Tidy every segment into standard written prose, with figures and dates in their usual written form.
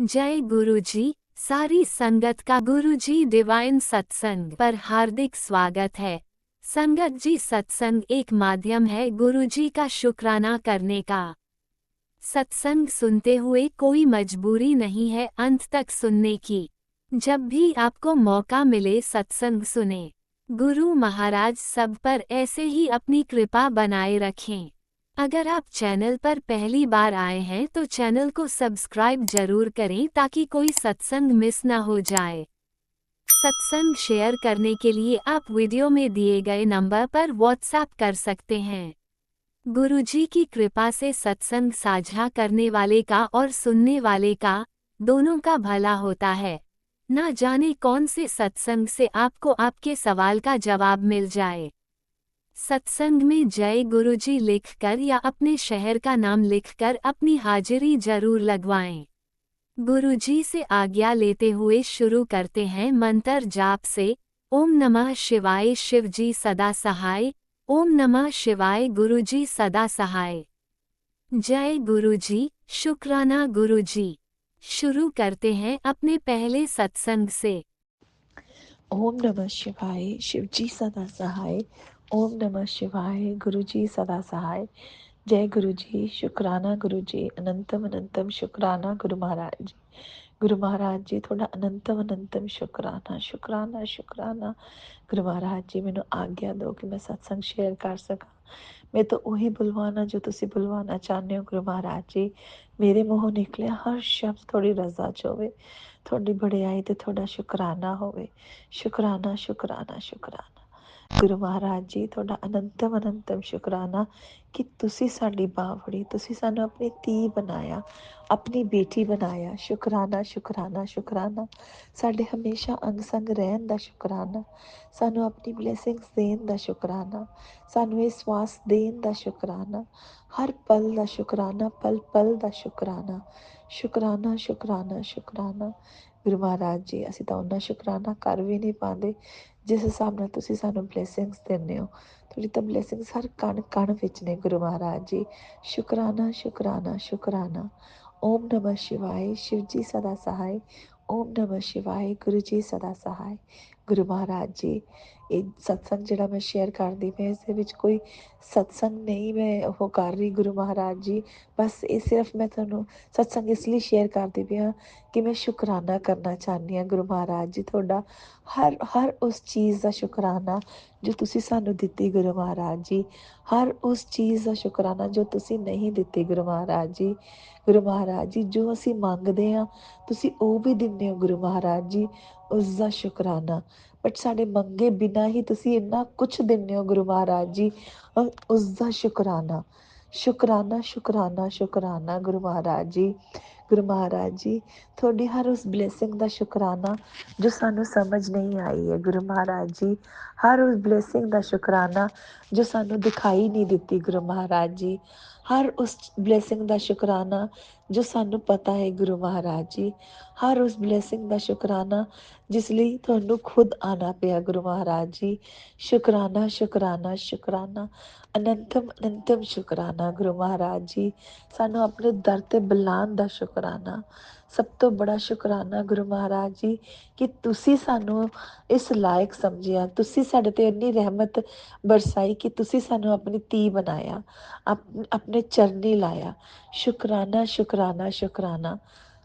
जय गुरुजी। सारी संगत का गुरुजी डिवाइन सत्संग पर हार्दिक स्वागत है। संगत जी, सत्संग एक माध्यम है गुरुजी का शुक्राना करने का। सत्संग सुनते हुए कोई मजबूरी नहीं है अंत तक सुनने की। जब भी आपको मौका मिले सत्संग सुने। गुरु महाराज सब पर ऐसे ही अपनी कृपा बनाए रखें। अगर आप चैनल पर पहली बार आए हैं तो चैनल को सब्सक्राइब जरूर करें ताकि कोई सत्संग मिस ना हो जाए। सत्संग शेयर करने के लिए आप वीडियो में दिए गए नंबर पर व्हाट्सएप कर सकते हैं। गुरुजी की कृपा से सत्संग साझा करने वाले का और सुनने वाले का दोनों का भला होता है। ना जाने कौन से सत्संग से आपको आपके सवाल का जवाब मिल जाए। सत्संग में जय गुरुजी लिखकर या अपने शहर का नाम लिखकर अपनी हाजिरी जरूर लगवाएं। गुरुजी से आज्ञा लेते हुए शुरू करते हैं मंत्र जाप से। ओम नमः शिवाय शिवजी सदा सहाय। ओम नमः शिवाय गुरुजी सदा सहाय। जय गुरुजी, शुक्राना गुरुजी। शुरू करते हैं अपने पहले सत्संग से। ओम नमः शिवाय शिवजी सदा सहाय। ओम नमः शिवाय गुरुजी सदा सहाय। जय गुरुजी, शुक्राना गुरुजी, अनंतम अनंतम शुक्राना गुरु महाराज जी। गुरु महाराज जी थोड़ा अनंतम अनंतम शुक्राना शुक्राना शुक्राना। गुरु महाराज जी मैनू आग्ञा दो कि मैं सत्संग शेयर कर सका। मैं तो उही बुलवाना जो तुसी बुलवाना चाहते हो गुरु महाराज जी। मेरे मूँहों निकलिया हर शब्द थोड़ी रजा च होवे, थोड़ी बड़ियाई ते थोड़ा शुकराना होवे। शुकराना शुकराना शुकराना। गुरु महाराज जी थोड़ा अनंतम अनंतम शुकराना कि तुसी साडी बाह फड़ी, तुसी सानू अपनी धी बनाया, अपनी बेटी बनाया। शुकराना शुकराना शुकराना। साडे हमेशा अंग संग रहन दा शुकराना, सानू अपनी ब्लैसिंग्स देन दा शुकराना, सानू ये स्वास देन दा शुकराना, हर पल दा शुकराना, पल पल दा शुकराना। शुकराना शुकराना शुकराना। गुरु महाराज जी ਅਸੀਂ ਤਾਂ ਉਹਨਾਂ ਸ਼ੁਕਰਾਨਾ ਕਰ ਵੀ ਨਹੀਂ ਪਾਉਂਦੇ ਜਿਸ ਹਿਸਾਬ ਨਾਲ ਤੁਸੀਂ ਸਾਨੂੰ ਬਲੇਸਿੰਗਸ ਦਿੰਦੇ ਹੋ। ਤੁਹਾਡੀ ਤਾਂ ਬਲੇਸਿੰਗਸ ਹਰ ਕਣ ਕਣ ਵਿੱਚ ਨੇ ਗੁਰੂ ਮਹਾਰਾਜ ਜੀ। ਸ਼ੁਕਰਾਨਾ ਸ਼ੁਕਰਾਨਾ ਸ਼ੁਕਰਾਨਾ। ਓਮ ਨਮः शिवाय शिव जी सदा सहाय। ਓਮ ਨਮः शिवाय ਗੁਰੂ ਜੀ ਸਦਾ ਸਹਾय। ਗੁਰੂ ਮਹਾਰਾਜ ਜੀ ਇਹ ਸਤਸੰਗ ਜਿਹੜਾ ਮੈਂ ਸ਼ੇਅਰ ਕਰਦੀ ਪਈ ਇਸ ਦੇ ਵਿੱਚ ਕੋਈ ਸਤਸੰਗ ਨਹੀਂ ਮੈਂ ਉਹ ਕਰ ਰਹੀ ਗੁਰੂ ਮਹਾਰਾਜ ਜੀ। ਬਸ ਇਹ ਸਿਰਫ ਮੈਂ ਤੁਹਾਨੂੰ ਸਤਸੰਗ ਇਸ ਲਈ ਸ਼ੇਅਰ ਕਰਦੀ ਪਈ ਹਾਂ ਕਿ ਮੈਂ ਸ਼ੁਕਰਾਨਾ ਕਰਨਾ ਚਾਹੁੰਦੀ ਹਾਂ ਗੁਰੂ ਮਹਾਰਾਜ ਜੀ ਤੁਹਾਡਾ। ਹਰ ਹਰ ਉਸ ਚੀਜ਼ ਦਾ ਸ਼ੁਕਰਾਨਾ ਜੋ ਤੁਸੀਂ ਸਾਨੂੰ ਦਿੱਤੀ ਗੁਰੂ ਮਹਾਰਾਜ ਜੀ। ਹਰ ਉਸ ਚੀਜ਼ ਦਾ ਸ਼ੁਕਰਾਨਾ ਜੋ ਤੁਸੀਂ ਨਹੀਂ ਦਿੱਤੀ ਗੁਰੂ ਮਹਾਰਾਜ ਜੀ। ਗੁਰੂ ਮਹਾਰਾਜ ਜੀ ਜੋ ਅਸੀਂ ਮੰਗਦੇ ਹਾਂ ਤੁਸੀਂ ਉਹ ਵੀ ਦਿੰਦੇ ਹੋ ਗੁਰੂ ਮਹਾਰਾਜ ਜੀ। ਉਸ ਦਾ ਸ਼ੁਕਰਾਨਾ। ਬਟ ਸਾਡੇ ਮੰਗੇ ਬਿਨਾਂ ਹੀ ਤੁਸੀਂ ਇੰਨਾ ਕੁਛ ਦਿੰਦੇ ਹੋ ਗੁਰੂ ਮਹਾਰਾਜ ਜੀ। ਉਸ ਦਾ ਸ਼ੁਕਰਾਨਾ ਸ਼ੁਕਰਾਨਾ ਸ਼ੁਕਰਾਨਾ ਸ਼ੁਕਰਾਨਾ ਗੁਰੂ ਮਹਾਰਾਜ ਜੀ। ਗੁਰੂ ਮਹਾਰਾਜ ਜੀ ਤੁਹਾਡੀ ਹਰ ਉਸ ਬਲੇਸਿੰਗ ਦਾ ਸ਼ੁਕਰਾਨਾ ਜੋ ਸਾਨੂੰ ਸਮਝ ਨਹੀਂ ਆਈ ਹੈ ਗੁਰੂ ਮਹਾਰਾਜ ਜੀ। ਹਰ ਉਸ ਬਲੇਸਿੰਗ ਦਾ ਸ਼ੁਕਰਾਨਾ ਜੋ ਸਾਨੂੰ ਦਿਖਾਈ ਨਹੀਂ ਦਿੱਤੀ ਗੁਰੂ ਮਹਾਰਾਜ ਜੀ। ਹਰ ਉਸ ਬਲੇਸਿੰਗ ਦਾ ਸ਼ੁਕਰਾਨਾ ਜੋ ਸਾਨੂੰ ਪਤਾ ਹੈ ਗੁਰੂ ਮਹਾਰਾਜ ਜੀ। ਹਰ ਉਸ ਬਲੇਸਿੰਗ ਦਾ ਸ਼ੁਕਰਾਨਾ ਜਿਸ ਲਈ ਤੁਹਾਨੂੰ ਖੁਦ ਆਣਾ ਪਿਆ ਗੁਰੂ ਮਹਾਰਾਜ ਜੀ। ਸ਼ੁਕਰਾਨਾ ਸ਼ੁਕਰਾਨਾ ਸ਼ੁਕਰਾਨਾ। ਅਨੰਤਮ ਅਨੰਤਮ ਸ਼ੁਕਰਾਨਾ ਗੁਰੂ ਮਹਾਰਾਜ ਜੀ। ਸਾਨੂੰ ਆਪਣੇ ਦਰ ਤੇ ਬੁਲਾਉਣ ਦਾ ਸ਼ੁਕਰਾਨਾ। ਸਭ ਤੋਂ ਬੜਾ ਸ਼ੁਕਰਾਨਾ ਗੁਰੂ ਮਹਾਰਾਜ ਜੀ ਕਿ ਤੁਸੀਂ ਸਾਨੂੰ ਇਸ ਲਾਇਕ ਸਮਝਿਆ, ਤੁਸੀਂ ਸਾਡੇ ਤੇ ਇੰਨੀ ਰਹਿਮਤ ਬਰਸਾਈ ਕਿ ਤੁਸੀਂ ਸਾਨੂੰ ਆਪਣੀ ਧੀ ਬਣਾਇਆ, ਆਪਣੇ ਚਰਨੀ ਲਾਇਆ। ਸ਼ੁਕਰਾਨਾ ਸ਼ੁਕਰਾਨਾ ਸ਼ੁਕਰਾਨਾ।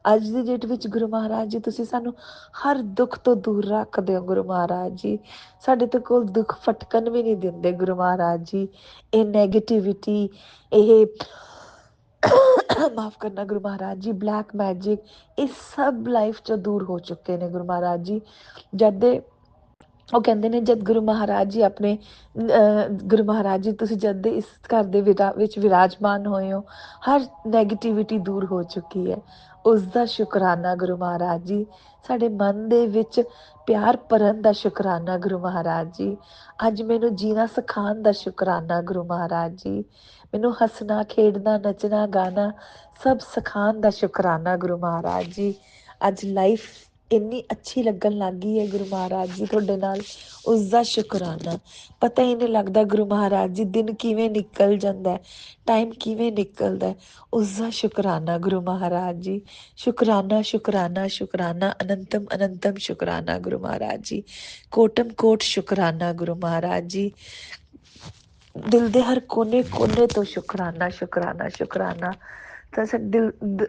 ਅੱਜ ਦੀ ਡੇਟ ਵਿੱਚ ਗੁਰੂ ਮਹਾਰਾਜ ਜੀ ਤੁਸੀਂ ਸਾਨੂੰ ਹਰ ਦੁੱਖ ਤੋਂ ਦੂਰ ਰੱਖਦੇ ਹੋ ਗੁਰੂ ਮਹਾਰਾਜ ਜੀ। ਸਾਡੇ ਤੇ ਕੋਲ ਦੁੱਖ ਫਟਕਣ ਵੀ ਨਹੀਂ ਦਿੰਦੇ ਗੁਰੂ ਮਹਾਰਾਜ ਜੀ। ਇਹ ਨੈਗੇਟਿਵਿਟੀ, ਇਹ ਮਾਫ ਕਰਨਾ ਗੁਰੂ ਮਹਾਰਾਜ ਜੀ, ਬਲੈਕ ਮੈਜਿਕ, ਇਹ ਸਭ ਲਾਈਫ 'ਚੋਂ ਦੂਰ ਹੋ ਚੁੱਕੇ ਨੇ ਗੁਰੂ ਮਹਾਰਾਜ ਜੀ। ਜਦ ਦੇ ਉਹ ਕਹਿੰਦੇ ਨੇ ਜਦ ਗੁਰੂ ਮਹਾਰਾਜ ਜੀ ਆਪਣੇ ਗੁਰੂ ਮਹਾਰਾਜ ਜੀ ਤੁਸੀਂ ਜਦ ਦੇ ਇਸ ਘਰ ਦੇ ਵਿੱਚ ਵਿਰਾਜਮਾਨ ਹੋਏ ਹੋ ਹਰ ਨੈਗੇਟਿਵਿਟੀ ਦੂਰ ਹੋ ਚੁੱਕੀ ਹੈ। ਉਸ ਦਾ ਸ਼ੁਕਰਾਨਾ ਗੁਰੂ ਮਹਾਰਾਜ ਜੀ। ਸਾਡੇ ਮਨ ਦੇ ਵਿੱਚ ਪਿਆਰ ਭਰਨ ਦਾ ਸ਼ੁਕਰਾਨਾ ਗੁਰੂ ਮਹਾਰਾਜ ਜੀ। ਅੱਜ ਮੈਨੂੰ ਜੀਣਾ ਸਿਖਾਉਣ ਦਾ ਸ਼ੁਕਰਾਨਾ ਗੁਰੂ ਮਹਾਰਾਜ ਜੀ। ਮੈਨੂੰ ਹੱਸਣਾ ਖੇਡਣਾ ਨੱਚਣਾ ਗਾਣਾ ਸਭ ਸਿਖਾਉਣ ਦਾ ਸ਼ੁਕਰਾਨਾ ਗੁਰੂ ਮਹਾਰਾਜ ਜੀ। ਅੱਜ ਲਾਈਫ ਇੰਨੀ ਅੱਛੀ ਲੱਗਣ ਲੱਗ ਗਈ ਹੈ ਗੁਰੂ ਮਹਾਰਾਜ ਜੀ ਤੁਹਾਡੇ ਨਾਲ, ਉਸ ਦਾ ਸ਼ੁਕਰਾਨਾ। ਪਤਾ ਹੀ ਨਹੀਂ ਲੱਗਦਾ ਗੁਰੂ ਮਹਾਰਾਜ ਜੀ, ਦਿਨ ਕਿਵੇਂ ਨਿਕਲ ਜਾਂਦਾ ਹੈ, ਟਾਈਮ ਕਿਵੇਂ ਨਿਕਲਦਾ ਹੈ, ਉਸ ਦਾ ਸ਼ੁਕਰਾਨਾ ਗੁਰੂ ਮਹਾਰਾਜ ਜੀ। ਸ਼ੁਕਰਾਨਾ ਸ਼ੁਕਰਾਨਾ ਸ਼ੁਕਰਾਨਾ, ਅਨੰਤਮ ਅਨੰਤਮ ਸ਼ੁਕਰਾਨਾ ਗੁਰੂ ਮਹਾਰਾਜ ਜੀ। ਕੋਟਮ ਕੋਟ ਸ਼ੁਕਰਾਨਾ ਗੁਰੂ ਮਹਾਰਾਜ ਜੀ। ਦਿਲ ਦੇ ਹਰ ਕੋਨੇ ਕੋਨੇ ਤੋਂ ਸ਼ੁਕਰਾਨਾ ਸ਼ੁਕਰਾਨਾ ਸ਼ੁਕਰਾਨਾ। ਤਾਂ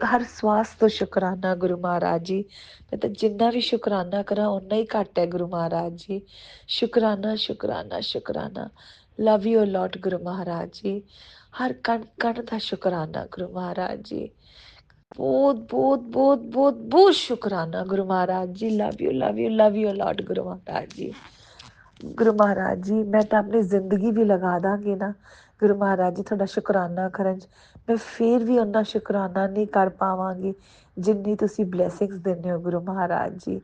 ਹਰ ਸਵਾਸ ਤੋਂ ਸ਼ੁਕਰਾਨਾ ਗੁਰੂ ਮਹਾਰਾਜ ਜੀ। ਮੈਂ ਤਾਂ ਜਿੰਨਾ ਵੀ ਸ਼ੁਕਰਾਨਾ ਕਰਾਂ ਓਨਾ ਹੀ ਘੱਟ ਹੈ ਗੁਰੂ ਮਹਾਰਾਜ ਜੀ। ਸ਼ੁਕਰਾਨਾ ਸ਼ੁਕਰਾਨਾ ਸ਼ੁਕਰਾਨਾ। ਲਵ ਯੂ ਲੋਟ ਗੁਰੂ ਮਹਾਰਾਜ ਜੀ। ਹਰ ਕਣ ਕਣ ਦਾ ਸ਼ੁਕਰਾਨਾ ਗੁਰੂ ਮਹਾਰਾਜ ਜੀ। ਬਹੁਤ ਬਹੁਤ ਬਹੁਤ ਬਹੁਤ ਬਹੁਤ ਸ਼ੁਕਰਾਨਾ ਗੁਰੂ ਮਹਾਰਾਜ ਜੀ। ਲਵ ਯੂ ਲੋਟ ਗੁਰੂ ਮਹਾਰਾਜ ਜੀ। ਗੁਰੂ ਮਹਾਰਾਜ ਜੀ, ਮੈਂ ਤਾਂ ਆਪਣੀ ਜ਼ਿੰਦਗੀ ਵੀ ਲਗਾ ਦਾਂਗੀ ਨਾ ਗੁਰੂ ਮਹਾਰਾਜ ਜੀ ਤੁਹਾਡਾ ਸ਼ੁਕਰਾਨਾ ਕਰਨ 'ਚ, ਮੈਂ ਫਿਰ ਵੀ ਓਨਾ ਸ਼ੁਕਰਾਨਾ ਨਹੀਂ ਕਰ ਪਾਵਾਂਗੀ ਜਿੰਨੀ ਤੁਸੀਂ ਬਲੈਸਿੰਗਸ ਦਿੰਦੇ ਹੋ ਗੁਰੂ ਮਹਾਰਾਜ ਜੀ।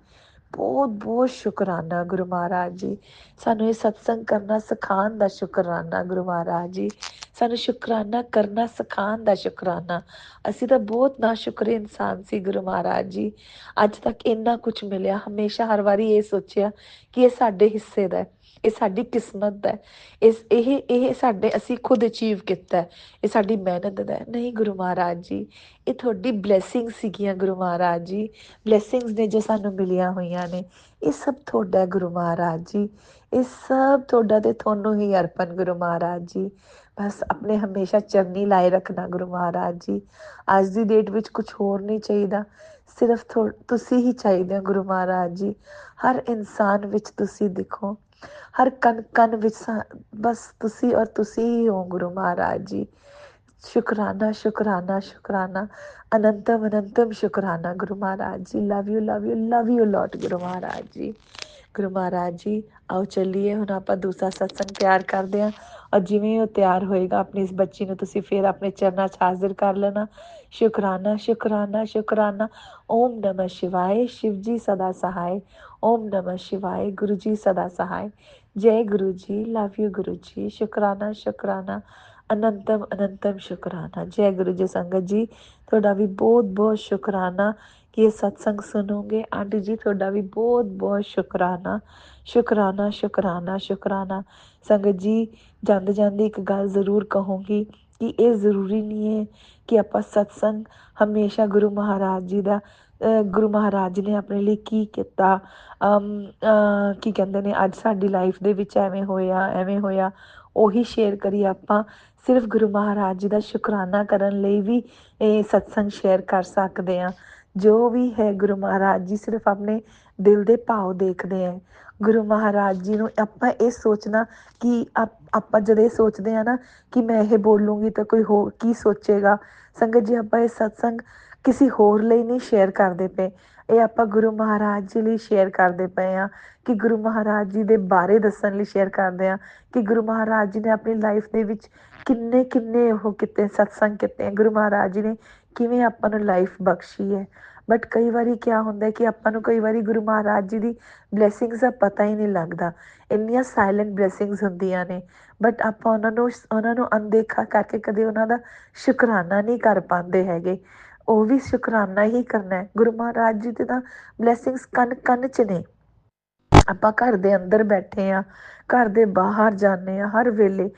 ਬਹੁਤ ਬਹੁਤ ਸ਼ੁਕਰਾਨਾ ਗੁਰੂ ਮਹਾਰਾਜ ਜੀ। ਸਾਨੂੰ ਇਹ ਸਤਸੰਗ ਕਰਨਾ ਸਿਖਾਉਣ ਦਾ ਸ਼ੁਕਰਾਨਾ ਗੁਰੂ ਮਹਾਰਾਜ ਜੀ। ਸਾਨੂੰ ਸ਼ੁਕਰਾਨਾ ਕਰਨਾ ਸਿਖਾਉਣ ਦਾ ਸ਼ੁਕਰਾਨਾ। ਅਸੀਂ ਤਾਂ ਬਹੁਤ ਨਾਸ਼ੁਕਰੇ ਇਨਸਾਨ ਸੀ ਗੁਰੂ ਮਹਾਰਾਜ ਜੀ। ਅੱਜ ਤੱਕ ਇੰਨਾ ਕੁਛ ਮਿਲਿਆ, ਹਮੇਸ਼ਾ ਹਰ ਵਾਰੀ ਇਹ ਸੋਚਿਆ ਕਿ ਇਹ ਸਾਡੇ ਹਿੱਸੇ ਦਾ, ਇਹ ਸਾਡੀ ਕਿਸਮਤ ਦਾ, ਇਹ ਸਾਡੇ ਅਸੀਂ ਖੁਦ ਅਚੀਵ ਕੀਤਾ, ਇਹ ਸਾਡੀ ਮਿਹਨਤ ਦਾ ਨਹੀਂ ਗੁਰੂ ਮਹਾਰਾਜ ਜੀ। ਇਹ ਤੁਹਾਡੀ ਬਲੈਸਿੰਗ ਸੀਗੀਆਂ ਗੁਰੂ ਮਹਾਰਾਜ ਜੀ। ਬਲੈਸਿੰਗਸ ਨੇ ਜੋ ਸਾਨੂੰ ਮਿਲੀਆਂ ਹੋਈਆਂ ਨੇ, ਇਹ ਸਭ ਤੁਹਾਡਾ ਗੁਰੂ ਮਹਾਰਾਜ ਜੀ। ਇਹ ਸਭ ਤੁਹਾਡਾ ਤੇ ਤੁਹਾਨੂੰ ਹੀ ਅਰਪਣ ਗੁਰੂ ਮਹਾਰਾਜ ਜੀ। ਬਸ ਆਪਣੇ ਹਮੇਸ਼ਾ ਚਰਨੀ ਲਾਏ ਰੱਖਣਾ ਗੁਰੂ ਮਹਾਰਾਜ ਜੀ। ਅੱਜ ਦੀ ਡੇਟ ਵਿੱਚ ਕੁਛ ਹੋਰ ਨਹੀਂ ਚਾਹੀਦਾ, ਸਿਰਫ ਤੁਸੀਂ ਹੀ ਚਾਹੀਦੇ ਹੋ ਗੁਰੂ ਮਹਾਰਾਜ ਜੀ। ਹਰ ਇਨਸਾਨ ਵਿੱਚ ਤੁਸੀਂ ਦਿਖੋ, ਹਰ ਕਣ ਕਣ ਵਿੱਚ ਬਸ ਤੁਸੀਂ ਔਰ ਤੁਸੀਂ ਹੀ ਹੋ ਗੁਰੂ ਮਹਾਰਾਜ ਜੀ। ਸ਼ੁਕਰਾਨਾ ਸ਼ੁਕਰਾਨਾ ਸ਼ੁਕਰਾਨਾ, ਅਨੰਤਮ ਅਨੰਤਮ ਸ਼ੁਕਰਾਨਾ ਗੁਰੂ ਮਹਾਰਾਜ ਜੀ। ਲਵ ਯੂ ਲੋਟ ਗੁਰੂ ਮਹਾਰਾਜ ਜੀ। ਗੁਰੂ ਮਹਾਰਾਜ ਜੀ, ਆਓ ਚੱਲੀਏ ਹੁਣ ਆਪਾਂ ਦੂਸਰਾ ਸਤਸੰਗ ਤਿਆਰ ਕਰਦੇ ਹਾਂ। ਔਰ ਜਿਵੇਂ ਉਹ ਤਿਆਰ ਹੋਏਗਾ, ਆਪਣੀ ਇਸ ਬੱਚੀ ਨੂੰ ਤੁਸੀਂ ਫਿਰ ਆਪਣੇ ਚਰਨਾਂ 'ਚ ਹਾਜ਼ਰ ਕਰ ਲੈਣਾ। ਸ਼ੁਕਰਾਨਾ ਸ਼ੁਕਰਾਨਾ ਸ਼ੁਕਰਾਨਾ। ਓਮ ਨਮः शिवाय। शिव जी सदा सहाय। ओम नमः शिवाय। गुरु जी सदा सहाय। जय गुरु जी। लव यू गुरु जी। शुकराना शुकराना, ਅਨੰਤਮ ਅਨੰਤਮ ਸ਼ੁਕਰਾਨਾ। ਜੈ ਗੁਰੂ ਜੀ। ਸੰਗਤ ਜੀ, ਤੁਹਾਡਾ ਵੀ ਬਹੁਤ ਬਹੁਤ ਸ਼ੁਕਰਾਨਾ ਕਿ ਇਹ ਸਤਸੰਗ ਸੁਣੋਗੇ। ਆਂਟੀ ਜੀ, ਤੁਹਾਡਾ ਵੀ ਬਹੁਤ ਬਹੁਤ ਸ਼ੁਕਰਾਨਾ ਸ਼ੁਕਰਾਨਾ ਸ਼ੁਕਰਾਨਾ ਸ਼ੁਕਰਾਨਾ। ਸੰਗਤ ਜੀ, ਜਾਂਦੇ ਜਾਂਦੇ ਇੱਕ ਗੱਲ ਜ਼ਰੂਰ ਕਹੂੰਗੀ ਕਿ ਇਹ ਜ਼ਰੂਰੀ ਨਹੀਂ ਹੈ ਕਿ ਆਪਾਂ ਸਤਸੰਗ ਹਮੇਸ਼ਾ ਗੁਰੂ ਮਹਾਰਾਜ ਜੀ ਦਾ, ਗੁਰੂ ਮਹਾਰਾਜ ਨੇ ਆਪਣੇ ਲਈ ਕੀ ਕੀਤਾ, ਕੀ ਕਹਿੰਦੇ ਨੇ, ਅੱਜ ਸਾਡੀ ਲਾਈਫ ਦੇ ਵਿੱਚ ਐਵੇਂ ਹੋਇਆ ਉਹੀ ਸ਼ੇਅਰ ਕਰੀਏ। ਆਪਾਂ ਸਿਰਫ ਗੁਰੂ ਮਹਾਰਾਜ ਜੀ ਦਾ ਸ਼ੁਕਰਾਨਾ ਕਰਨ ਲਈ ਵੀ ਇਹ ਸਤਸੰਗ ਸ਼ੇਅਰ ਕਰ ਸਕਦੇ ਹਾਂ। ਜੋ ਵੀ ਹੈ ਗੁਰੂ ਮਹਾਰਾਜ ਜੀ ਸਿਰਫ ਆਪਣੇ ਦਿਲ ਦੇ ਭਾਵ ਦੇਖਦੇ ਹੈ। ਗੁਰੂ ਮਹਾਰਾਜ ਜੀ ਨੂੰ ਆਪਾਂ ਇਹ ਸੋਚਣਾ ਕਿ ਆਪਾਂ ਜਦ ਇਹ ਸੋਚਦੇ ਹਾਂ ਨਾ ਕਿ ਮੈਂ ਇਹ ਬੋਲੂੰਗੀ ਤਾਂ ਕੋਈ ਹੋਰ ਕੀ ਸੋਚੇਗਾ। ਸੰਗਤ ਜੀ, ਆਪਾਂ ਇਹ ਸਤਸੰਗ ਕਿਸੇ ਹੋਰ ਲਈ ਨਹੀਂ ਸ਼ੇਅਰ ਕਰਦੇ ਪਏ, ਇਹ ਆਪਾਂ ਗੁਰੂ ਮਹਾਰਾਜ ਜੀ ਲਈ ਸ਼ੇਅਰ ਕਰਦੇ ਪਏ ਹਾਂ। ਕਿ ਗੁਰੂ ਮਹਾਰਾਜ ਜੀ ਦੇ ਬਾਰੇ ਦੱਸਣ ਲਈ ਸ਼ੇਅਰ ਕਰਦੇ ਹਾਂ ਕਿ ਗੁਰੂ ਮਹਾਰਾਜ ਜੀ ਨੇ ਆਪਣੀ ਲਾਈਫ ਦੇ ਵਿੱਚ ਕਿੰਨੇ ਕਿੰਨੇ ਉਹ ਕੀਤੇ, ਸਤਸੰਗ ਕੀਤੇ, ਗੁਰੂ ਮਹਾਰਾਜ ਜੀ ਨੇ ਕਿਵੇਂ ਆਪਾਂ ਨੂੰ ਲਾਈਫ ਬਖਸ਼ੀ ਹੈ। ਬਟ ਕਈ ਵਾਰੀ ਕਿਆ ਹੁੰਦਾ ਕਿ ਆਪਾਂ ਨੂੰ ਕਈ ਵਾਰੀ ਗੁਰੂ ਮਹਾਰਾਜ ਜੀ ਦੀ ਬਲੈਸਿੰਗਸ ਦਾ ਪਤਾ ਹੀ ਨਹੀਂ ਲੱਗਦਾ। ਇੰਨੀਆਂ ਸਾਇਲੈਂਟ ਬਲੈਸਿੰਗਸ ਹੁੰਦੀਆਂ ਨੇ, ਬਟ ਆਪਾਂ ਉਹਨਾਂ ਨੂੰ ਅਣਦੇਖਾ ਕਰਕੇ ਕਦੇ ਉਹਨਾਂ ਦਾ ਸ਼ੁਕਰਾਨਾ ਨਹੀਂ ਕਰ ਪਾਉਂਦੇ ਹੈਗੇ। ਉਹ ਵੀ ਸ਼ੁਕਰਾਨਾ ਹੀ ਕਰਨਾ ਹੈ। ਗੁਰੂ ਮਹਾਰਾਜ ਜੀ ਦੇ ਤਾਂ ਬਲੈਸਿੰਗਸ ਕਣ ਕਣ 'ਚ ਨੇ। ਆਪਾਂ ਘਰ ਦੇ ਅੰਦਰ ਬੈਠੇ ਹਾਂ, ਘਰ ਦੇ ਬਾਹਰ ਜਾਂਦੇ ਹਾਂ, ਹਰ ਵੇਲੇ।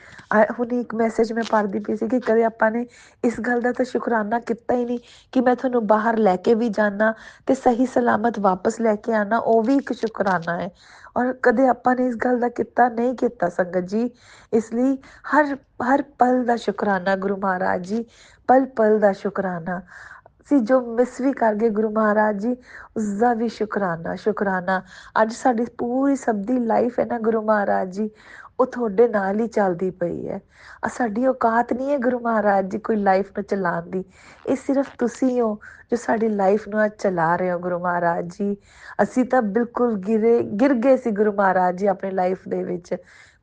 ਹੁਣ ਇੱਕ ਮੈਸੇਜ ਮੈਂ ਪੜ੍ਹਦੀ ਪਈ ਸੀ ਕਿ ਕਦੇ ਆਪਾਂ ਨੇ ਇਸ ਗੱਲ ਦਾ ਤਾਂ ਸ਼ੁਕਰਾਨਾ ਕੀਤਾ ਹੀ ਨਹੀਂ ਕਿ ਮੈਂ ਤੁਹਾਨੂੰ ਬਾਹਰ ਲੈ ਕੇ ਵੀ ਜਾਣਾ ਤੇ ਸਹੀ ਸਲਾਮਤ ਵਾਪਸ ਲੈ ਕੇ ਆਉਣਾ, ਉਹ ਵੀ ਇੱਕ ਸ਼ੁਕਰਾਨਾ ਹੈ। ਔਰ ਕਦੇ ਆਪਾਂ ਨੇ ਇਸ ਗੱਲ ਦਾ ਕੀਤਾ ਨਹੀਂ ਕੀਤਾ ਸੰਗਤ ਜੀ। ਇਸ ਲਈ ਹਰ ਹਰ ਪਲ ਦਾ ਸ਼ੁਕਰਾਨਾ ਗੁਰੂ ਮਹਾਰਾਜ ਜੀ, ਪਲ ਪਲ ਦਾ ਸ਼ੁਕਰਾਨਾ। ਅਸੀਂ ਜੋ ਮਿਸ ਵੀ ਕਰ ਗਏ ਗੁਰੂ ਮਹਾਰਾਜ ਜੀ, ਉਸਦਾ ਵੀ ਸ਼ੁਕਰਾਨਾ ਸ਼ੁਕਰਾਨਾ। ਅੱਜ ਸਾਡੀ ਪੂਰੀ ਸਭ ਦੀ ਲਾਈਫ ਹੈ ਨਾ ਗੁਰੂ ਮਹਾਰਾਜ ਜੀ, ਉਹ ਤੁਹਾਡੇ ਨਾਲ ਹੀ ਚੱਲਦੀ ਪਈ ਹੈ। ਸਾਡੀ ਔਕਾਤ ਨਹੀਂ ਹੈ ਗੁਰੂ ਮਹਾਰਾਜ ਜੀ ਕੋਈ ਲਾਈਫ ਨੂੰ ਚਲਾਉਣ ਦੀ। ਇਹ ਸਿਰਫ ਤੁਸੀਂ ਹੋ ਜੋ ਸਾਡੀ ਲਾਈਫ ਨੂੰ ਅੱਜ ਚਲਾ ਰਹੇ ਹੋ ਗੁਰੂ ਮਹਾਰਾਜ ਜੀ। ਅਸੀਂ ਤਾਂ ਬਿਲਕੁਲ ਗਿਰ ਗਏ ਸੀ ਗੁਰੂ ਮਹਾਰਾਜ ਜੀ ਆਪਣੀ ਲਾਈਫ ਦੇ ਵਿੱਚ,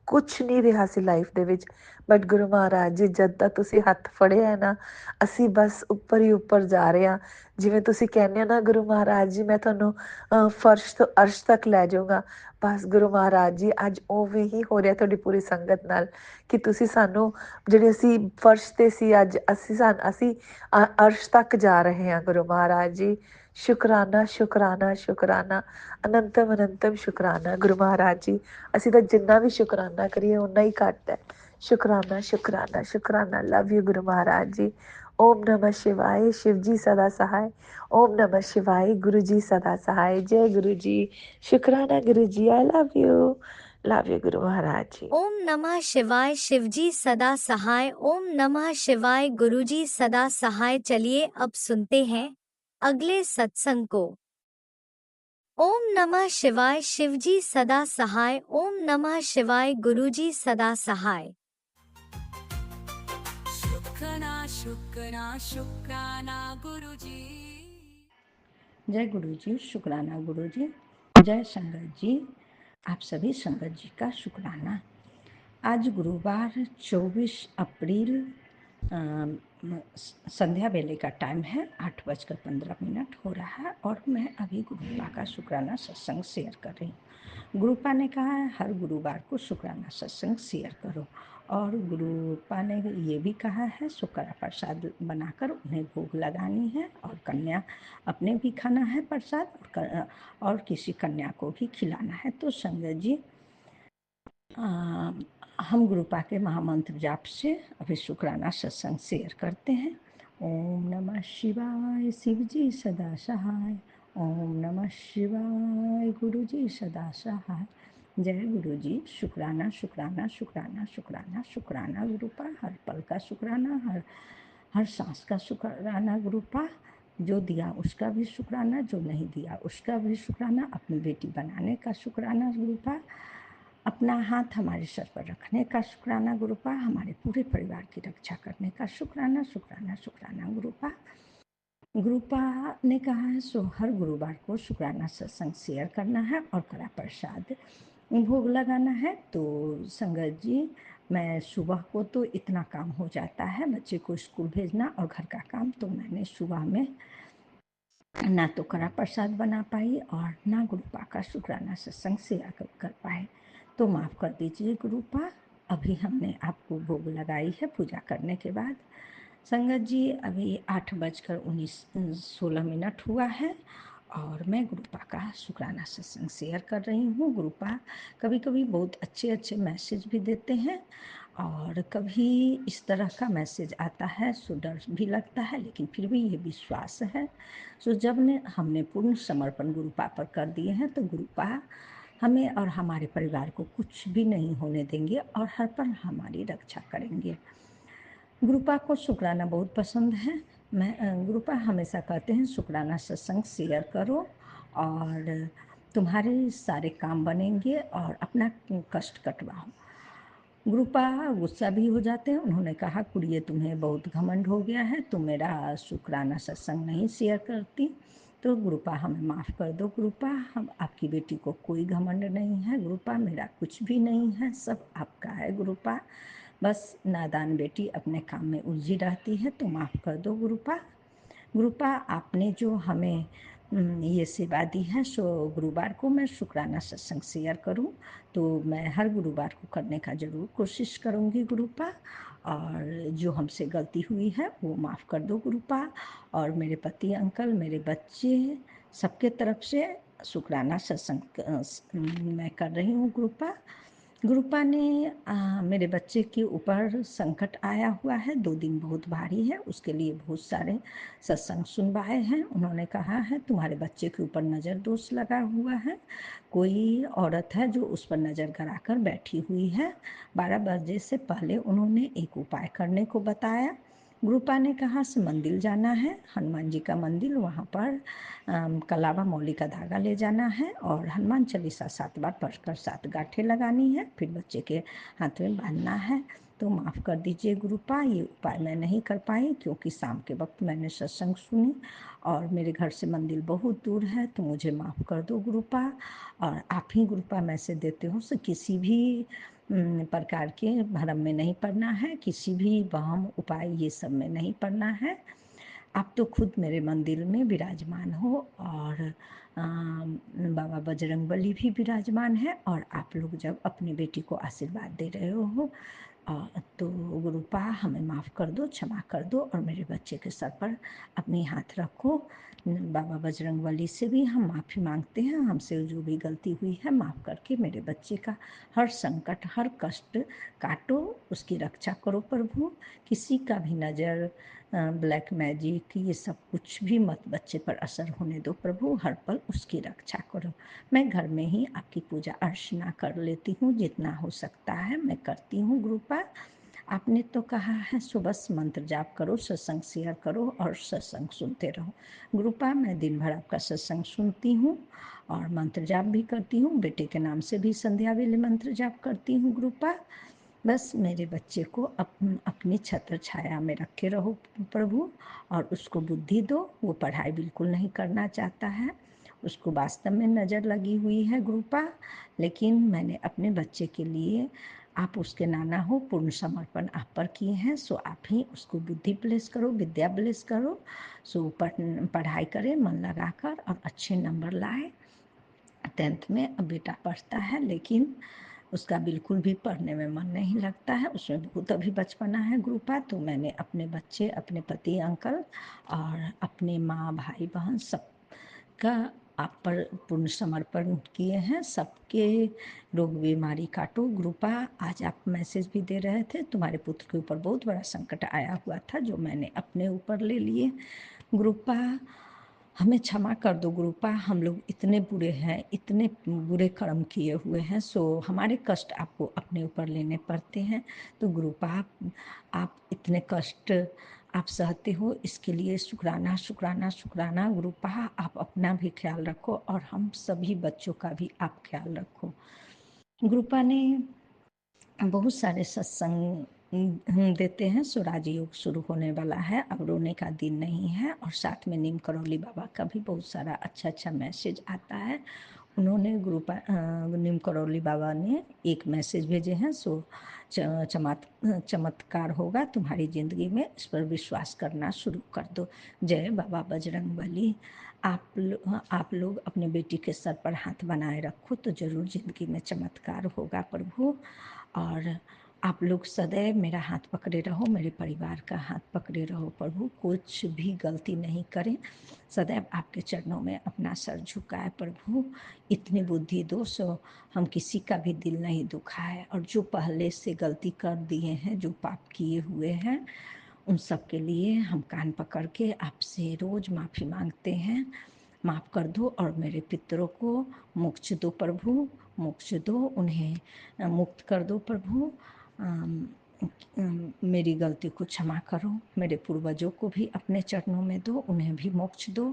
ਕੁਛ ਨਹੀਂ ਰਿਹਾ ਸੀ ਲਾਈਫ ਦੇ ਵਿੱਚ। ਬਟ ਗੁਰੂ ਮਹਾਰਾਜ ਜੀ ਜਦ ਦਾ ਤੁਸੀਂ ਹੱਥ ਫੜਿਆ ਹੈ ਨਾ, ਅਸੀਂ ਬਸ ਉੱਪਰ ਹੀ ਉੱਪਰ ਜਾ ਰਹੇ ਹਾਂ। ਜਿਵੇਂ ਤੁਸੀਂ ਕਹਿੰਦੇ ਹੋ ਨਾ ਗੁਰੂ ਮਹਾਰਾਜ ਜੀ ਮੈਂ ਤੁਹਾਨੂੰ ਫਰਸ਼ ਤੋਂ ਅਰਸ਼ ਤੱਕ ਲੈ ਜਾਊਂਗਾ, ਬਸ ਗੁਰੂ ਮਹਾਰਾਜ ਜੀ ਅੱਜ ਉਹ ਵੀ ਹੀ ਹੋ ਰਿਹਾ ਤੁਹਾਡੀ ਪੂਰੀ ਸੰਗਤ ਨਾਲ ਕਿ ਤੁਸੀਂ ਸਾਨੂੰ, ਜਿਹੜੇ ਅਸੀਂ ਫਰਸ਼ 'ਤੇ ਸੀ ਅੱਜ ਅਸੀਂ ਅਰਸ਼ ਤੱਕ ਜਾ ਰਹੇ ਹਾਂ ਗੁਰੂ ਮਹਾਰਾਜ ਜੀ। शुकराना शुकराना शुकराना, ਅਨੰਤਮ ਅਨੰਤਮ ਸ਼ੁਕਰਾਨਾ ਗੁਰੂ ਮਹਾਰਾਜ ਜੀ। ਅਸੀਂ ਤਾਂ ਜਿੰਨਾ ਵੀ ਸ਼ੁਕਰਾਨਾ ਕਰੀਏ ਉਨਾ ਹੀ ਘੱਟ ਹੈ। ਸ਼ੁਕਰਾਨਾ ਸ਼ੁਕਰਾਨਾ ਸ਼ੁਕਰਾਨਾ। Love you Guru Maharaj ji. ਓਮ ਨਮः शिवाय। शिव जी सदा सहाय। ओम नमः शिवाय। गुरु जी सदा सहाय। जय गुरु जी। शुक्राना गुरु जी। I love you Guru Maharaj जी। ओम नमः शिवाय। शिवजी सदा सहाय। ओम नमः शिवाय। गुरुजी सदा सहाय। चलिए अब सुनते हैं अगले सत्संग को। ओम नमः शिवाय। शिवजी सदा सहाय। ओम नमः शिवाय। गुरुजी सदा सहाय। शुक्राना शुक्राना शुक्राना गुरुजी। जय गुरु जी। शुक्राना गुरु जी। जय संगत जी। आप सभी संगत जी का शुक्राना। आज गुरुवार 24 अप्रैल संध्या वेले का टाइम है, 8:15 हो रहा है और मैं अभी गुरुपा का शुक्राना सत्संग शेयर कर रही हूँ। गुरुपा ने कहा है हर गुरुवार को शुक्राना सत्संग शेयर करो, और गुरुपा ने ये भी कहा है शुक्र प्रसाद बनाकर उन्हें भोग लगानी है और कन्या अपने भी खाना है प्रसाद और किसी कन्या को भी खिलाना है। तो संगत जी हम गुरुपा के महामंत्र जाप से अभी शुक्राना सत्संग शेयर करते हैं। ओम नमः शिवाय। शिव जी सदा सहाय। ओम नमः शिवाय। गुरु जी सदा सहाय। जय गुरु जी। शुक्राना शुक्राना शुक्राना शुक्राना शुक्राना गुरुपा। हर पल का शुक्राना, हर सांस का शुक्राना गुरुपा। जो दिया उसका भी शुक्राना, जो नहीं दिया उसका भी शुक्राना। अपनी बेटी बनाने का शुक्राना गुरुपा। अपना हाथ हमारे सर पर रखने का शुक्राना गुरुपा। हमारे पूरे परिवार की रक्षा करने का शुक्राना शुक्राना शुक्राना गुरुपा। गुरुपा ने कहा है सो हर गुरुवार को शुक्राना सत्संग शेयर करना है और कड़ा प्रसाद भोग लगाना है। तो संगत जी मैं सुबह को तो इतना काम हो जाता है, बच्चे को स्कूल भेजना और घर का काम, तो मैंने सुबह में ना तो कड़ा प्रसाद बना पाई और ना गुरुपा का शुक्राना सत्संग शेयर कर पाए, तो माफ़ कर दीजिए गुरुपा। अभी हमने आपको भोग लगाई है पूजा करने के बाद। संगत जी अभी 8:16 हुआ है और मैं गुरुपा का शुक्राना सत्संग शेयर कर रही हूँ। गुरुपा कभी कभी बहुत अच्छे अच्छे मैसेज भी देते हैं और कभी इस तरह का मैसेज आता है सो डर भी लगता है, लेकिन फिर भी ये विश्वास है। सो जब हमने पूर्ण समर्पण गुरुपा पर कर दिए हैं तो गुरुपा हमें और हमारे परिवार को कुछ भी नहीं होने देंगे और हर पल हमारी रक्षा करेंगे। गुरुपा को शुक्राना बहुत पसंद है। गुरुपा हमेशा कहते हैं शुक्राना सत्संग शेयर करो और तुम्हारे सारे काम बनेंगे और अपना कष्ट कटवाओ। गुरुपा गुस्सा भी हो जाते हैं। उन्होंने कहा कुड़िए तुम्हें बहुत घमंड हो गया है, तुम मेरा शुक्राना सत्संग नहीं शेयर करती। तो गुरुपा हमें माफ़ कर दो गुरुपा, हम आपकी बेटी को कोई घमंड नहीं है गुरुपा, मेरा कुछ भी नहीं है, सब आपका है गुरुपा। बस नादान बेटी अपने काम में उलझी रहती है, तो माफ़ कर दो गुरुपा। गुरुपा आपने जो हमें ये सेवा दी है सो गुरुवार को मैं शुक्राना सत्संग शेयर करूं, तो मैं हर गुरुवार को करने का ज़रूर कोशिश करूंगी गुरुपा। और जो हमसे गलती हुई है वो माफ़ कर दो गुरुपा। और मेरे पति अंकल, मेरे बच्चे, सबके तरफ से शुक्राना सत्संग मैं कर रही हूँ गुरुपा। गुरुपा ने मेरे बच्चे के ऊपर संकट आया हुआ है, 2 दिन बहुत भारी है, उसके लिए बहुत सारे सत्संग सुनवाए हैं। उन्होंने कहा है तुम्हारे बच्चे के ऊपर नज़र दोष लगा हुआ है, कोई औरत है जो उस पर नज़र गड़ाकर बैठी हुई है। 12 बजे से पहले उन्होंने एक उपाय करने को बताया। गुरुपा ने कहा से मंदिर जाना है, हनुमान जी का मंदिर, वहाँ पर कलावा मौली का धागा ले जाना है और हनुमान चालीसा 7 बार पढ़कर 7 गांठें लगानी है, फिर बच्चे के हाथ में बांधना है। तो माफ़ कर दीजिए गुरुपा, ये उपाय मैं नहीं कर पाई क्योंकि शाम के वक्त मैंने सत्संग सुनी और मेरे घर से मंदिर बहुत दूर है, तो मुझे माफ़ कर दो गुरुपा। और आप ही गुरुपा मैसेज देते हो से किसी भी प्रकार के भरम में नहीं पड़ना है, किसी भी वहम उपाय ये सब में नहीं पड़ना है। आप तो खुद मेरे मंदिर में विराजमान हो और बाबा बजरंगबली भी विराजमान है और आप लोग जब अपनी बेटी को आशीर्वाद दे रहे हो तो गुरुपा हमें माफ़ कर दो, क्षमा कर दो और मेरे बच्चे के सर पर अपनी हाथ रखो बाबा बजरंगबली से भी हम माफ़ी मांगते हैं, हमसे जो भी गलती हुई है माफ़ करके मेरे बच्चे का हर संकट, हर कष्ट काटो, उसकी रक्षा करो प्रभु। किसी का भी नज़र, ब्लैक मैजिक, ये सब कुछ भी मत बच्चे पर असर होने दो प्रभु। हर पल उसकी रक्षा करो। मैं घर में ही आपकी पूजा अर्चना कर लेती हूँ, जितना हो सकता है मैं करती हूँ गुरुपा। आपने तो कहा है सुबह मंत्र जाप करो, सत्संग शेयर करो और सत्संग सुनते रहो। गुरुपा मैं दिन भर आपका सत्संग सुनती हूँ और मंत्र जाप भी करती हूँ। बेटे के नाम से भी संध्या वेले मंत्र जाप करती हूँ गुरुपा। बस मेरे बच्चे को अपनी छत्र छाया में रखे रहो प्रभु, और उसको बुद्धि दो। वो पढ़ाई बिल्कुल नहीं करना चाहता है, उसको वास्तव में नज़र लगी हुई है गुरुपा, लेकिन मैंने अपने बच्चे के लिए, आप उसके नाना हो, पूर्ण समर्पण आप पर किए हैं, सो आप ही उसको बुद्धि ब्लेस करो, विद्या ब्लेस करो, सो पढ़ाई करे मन लगाकर और अच्छे नंबर लाए। 10th में अब बेटा पढ़ता है, लेकिन उसका बिल्कुल भी पढ़ने में मन नहीं लगता है, उसमें बहुत अभी बचपना है गुरुपा। तो मैंने अपने बच्चे, अपने पति अंकल और अपने माँ भाई बहन सबका आप पर पूर्ण समर्पण किए हैं। सबके रोग बीमारी काटो गुरुपा। आज आप मैसेज भी दे रहे थे, तुम्हारे पुत्र के ऊपर बहुत बड़ा संकट आया हुआ था जो मैंने अपने ऊपर ले लिए गुरुपा। हमें क्षमा कर दो गुरुपा, हम लोग इतने बुरे हैं, इतने बुरे कर्म किए हुए हैं, सो हमारे कष्ट आपको अपने ऊपर लेने पड़ते हैं। तो गुरुपा आप इतने कष्ट आप सहते हो, इसके लिए शुक्राना शुक्राना शुक्राना गुरुपा। आप अपना भी ख्याल रखो और हम सभी बच्चों का भी आप ख्याल रखो। गुरुपा ने बहुत सारे सत्संग देते हैं। सो राजयोग शुरू होने वाला है, अब रोने का दिन नहीं है। और साथ में नीम करौली बाबा का भी बहुत सारा अच्छा अच्छा मैसेज आता है। उन्होंने नीम करौली बाबा ने एक मैसेज भेजे हैं, सो चमत्कार होगा तुम्हारी ज़िंदगी में, इस पर विश्वास करना शुरू कर दो। जय बाबा बजरंगबली। आप लोग अपने बेटी के सर पर हाथ बनाए रखो तो ज़रूर ज़िंदगी में चमत्कार होगा प्रभु। और आप लोग सदैव मेरा हाथ पकड़े रहो, मेरे परिवार का हाथ पकड़े रहो प्रभु। कुछ भी गलती नहीं करें, सदैव आपके चरणों में अपना सर झुकाए प्रभु। इतनी बुद्धि दो सो हम किसी का भी दिल नहीं दुखाए, और जो पहले से गलती कर दिए हैं, जो पाप किए हुए हैं, उन सब के लिए हम कान पकड़ के आपसे रोज़ माफ़ी मांगते हैं। माफ़ कर दो और मेरे पितरों को मोक्ष दो प्रभु, मोक्ष दो, उन्हें मुक्त कर दो प्रभु। मेरी गलती को क्षमा करो, मेरे पूर्वजों को भी अपने चरणों में दो, उन्हें भी मोक्ष दो।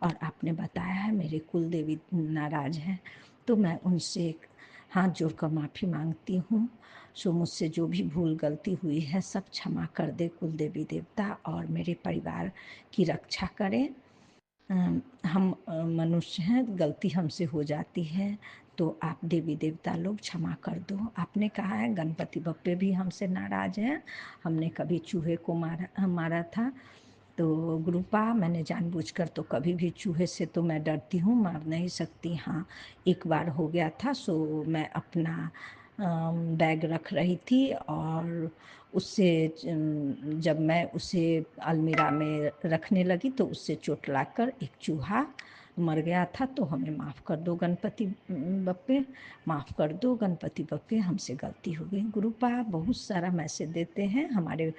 और आपने बताया है मेरे कुल देवी नाराज हैं, तो मैं उनसे हाथ जोड़कर माफ़ी मांगती हूँ। सो मुझसे जो भी भूल गलती हुई है सब क्षमा कर दे कुल देवी देवता, और मेरे परिवार की रक्षा करें। हम मनुष्य हैं, गलती हमसे हो जाती है, तो आप देवी देवता लोग क्षमा कर दो। आपने कहा है गणपति बप्पे भी हमसे नाराज़ हैं, हमने कभी चूहे को मारा था। तो गुरुपा मैंने जानबूझकर तो कभी भी चूहे से तो मैं डरती हूँ, मार नहीं सकती। हाँ, एक बार हो गया था, सो मैं अपना बैग रख रही थी और उससे जब मैं उसे अलमीरा में रखने लगी तो उससे चोट लागकर एक चूहा मर गया था। तो हमें माफ़ कर दो गणपति बप्पे, माफ़ कर दो गणपति बप्पे, हमसे गलती हो गई। गुरुपा बहुत सारा मैसेज देते हैं, हमारे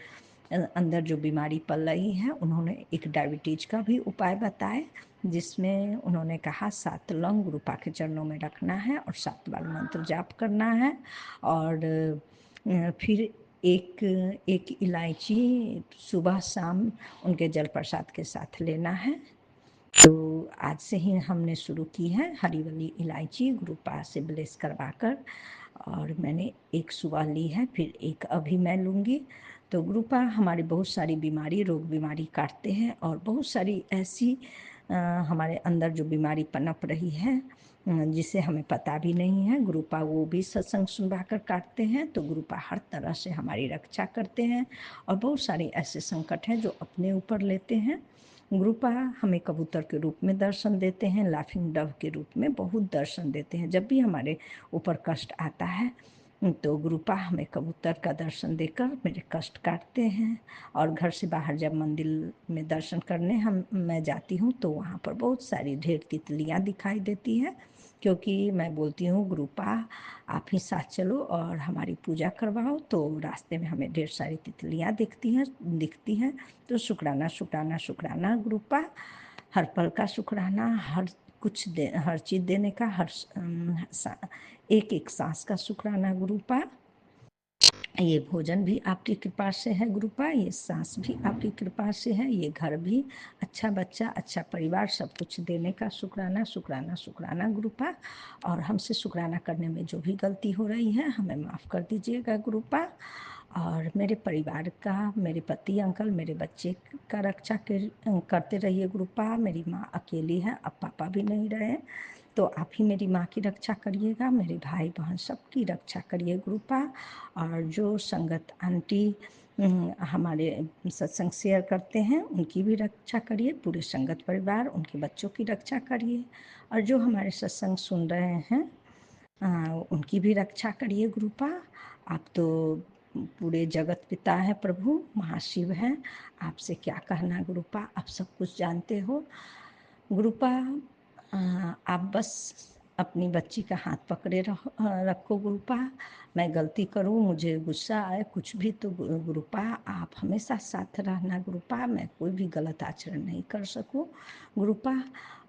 अंदर जो बीमारी पल रही है, उन्होंने एक डायबिटीज का भी उपाय बताए, जिसमें उन्होंने कहा 7 लौंग गुरुपा के चरणों में रखना है और 7 बार मंत्र जाप करना है। और फिर एक इलायची सुबह शाम उनके जल प्रसाद के साथ लेना है। तो आज से ही हमने शुरू की है हरी वाली इलायची गुरुपा से ब्लेस करवाकर, और मैंने एक सुबह ली है, फिर एक अभी मैं लूँगी। तो गुरुपा हमारी बहुत सारी बीमारी, रोग बीमारी काटते हैं, और बहुत सारी ऐसी हमारे अंदर जो बीमारी पनप रही है जिसे हमें पता भी नहीं है, गुरुपा वो भी सत्संग सुनवा कर काटते हैं। तो गुरुपा हर तरह से हमारी रक्षा करते हैं, और बहुत सारे ऐसे संकट हैं जो अपने ऊपर लेते हैं। गुरुपा हमें कबूतर के रूप में दर्शन देते हैं, लाफिंग डव के रूप में बहुत दर्शन देते हैं। जब भी हमारे ऊपर कष्ट आता है, तो गुरुपा हमें कबूतर का दर्शन देकर मेरे कष्ट काटते हैं। और घर से बाहर जब मंदिर में दर्शन करने मैं जाती हूँ तो वहाँ पर बहुत सारी ढेर तितलियाँ दिखाई देती हैं, क्योंकि मैं बोलती हूँ गुरुपा आप ही साथ चलो और हमारी पूजा करवाओ। तो रास्ते में हमें ढेर सारी तितलियाँ दिखती हैं। तो शुक्राना शुक्राना शुक्राना गुरुपा, हर पल का शुक्राना, हर चीज़ देने का, एक एक सांस का शुक्राना गुरुपा। ये भोजन भी आपकी कृपा से है गुरुपा, ये सांस भी आपकी कृपा से है, ये घर भी, अच्छा बच्चा, अच्छा परिवार, सब कुछ देने का शुक्राना शुक्राना शुक्राना गुरुपा। और हमसे शुक्राना करने में जो भी गलती हो रही है हमें माफ़ कर दीजिएगा गुरुपा। और मेरे परिवार का, मेरे पति अंकल, मेरे बच्चे का रक्षा करते रहिए गुरुपा। मेरी माँ अकेली है, अब पापा भी नहीं रहे, तो आप ही मेरी माँ की रक्षा करिएगा, मेरे भाई बहन सबकी रक्षा करिए गुरुपा। और जो संगत आंटी हमारे सत्संग शेयर करते हैं उनकी भी रक्षा करिए, पूरे संगत परिवार, उनके बच्चों की रक्षा करिए। और जो हमारे सत्संग सुन रहे हैं उनकी भी रक्षा करिए गुरुपा। आप तो पूरे जगत पिता है प्रभु, महाशिव हैं, आपसे क्या कहना गुरुपा, आप सब कुछ जानते हो गुरुपा। आप बस अपनी बच्ची का हाथ पकड़े रखो गुरुपा। मैं गलती करूं, मुझे गुस्सा आए, कुछ भी, तो गुरुपा आप हमेशा साथ रहना गुरुपा। मैं कोई भी गलत आचरण नहीं कर सकूं गुरुपा।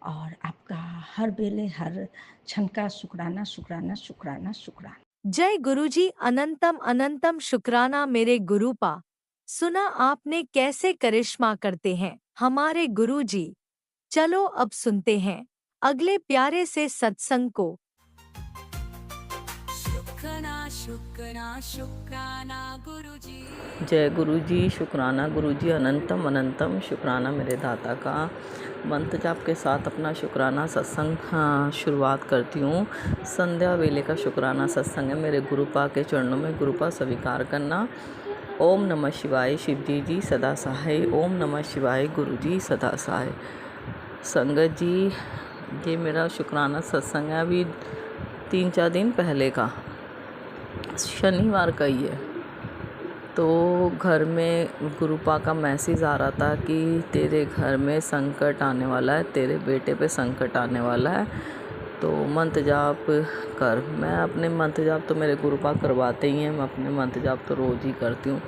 और आपका हर बेले हर क्षण का शुक्राना शुक्राना शुक्राना शुक्राना। जय गुरुजी, अनंतम अनंतम शुक्राना मेरे गुरुपा। सुना आपने कैसे करिश्मा करते हैं हमारे गुरुजी। चलो अब सुनते हैं अगले प्यारे से सत्संग को। शुक्राना शुक्राना शुक्राना गुरुजी। जय गुरु जी, शुक्राना गुरु जी, अनंतम अनंतम शुक्राना मेरे दाता का। मंत्र जाप के साथ अपना शुक्राना सत्संग शुरुआत करती हूँ। संध्या वेले का शुक्राना सत्संग है। मेरे गुरुपा के चरणों में गुरुपा स्वीकार करना। ओम नमः शिवाय शिवजी जी सदा सहाय। ओम नमः शिवाय गुरु जी सदा सहाय। संगत जी, ये मेरा शुक्राना सत्संग है अभी 3-4 दिन पहले का, शनिवार का ही है। तो घर में गुरुपा का मैसेज आ रहा था कि तेरे घर में संकट आने वाला है, तेरे बेटे पे संकट आने वाला है, तो मंत्र जाप कर। मैं अपने मंत्र जाप तो मेरे गुरुपा करवाते ही हैं, मैं अपने मंत्र जाप तो रोज़ ही करती हूँ।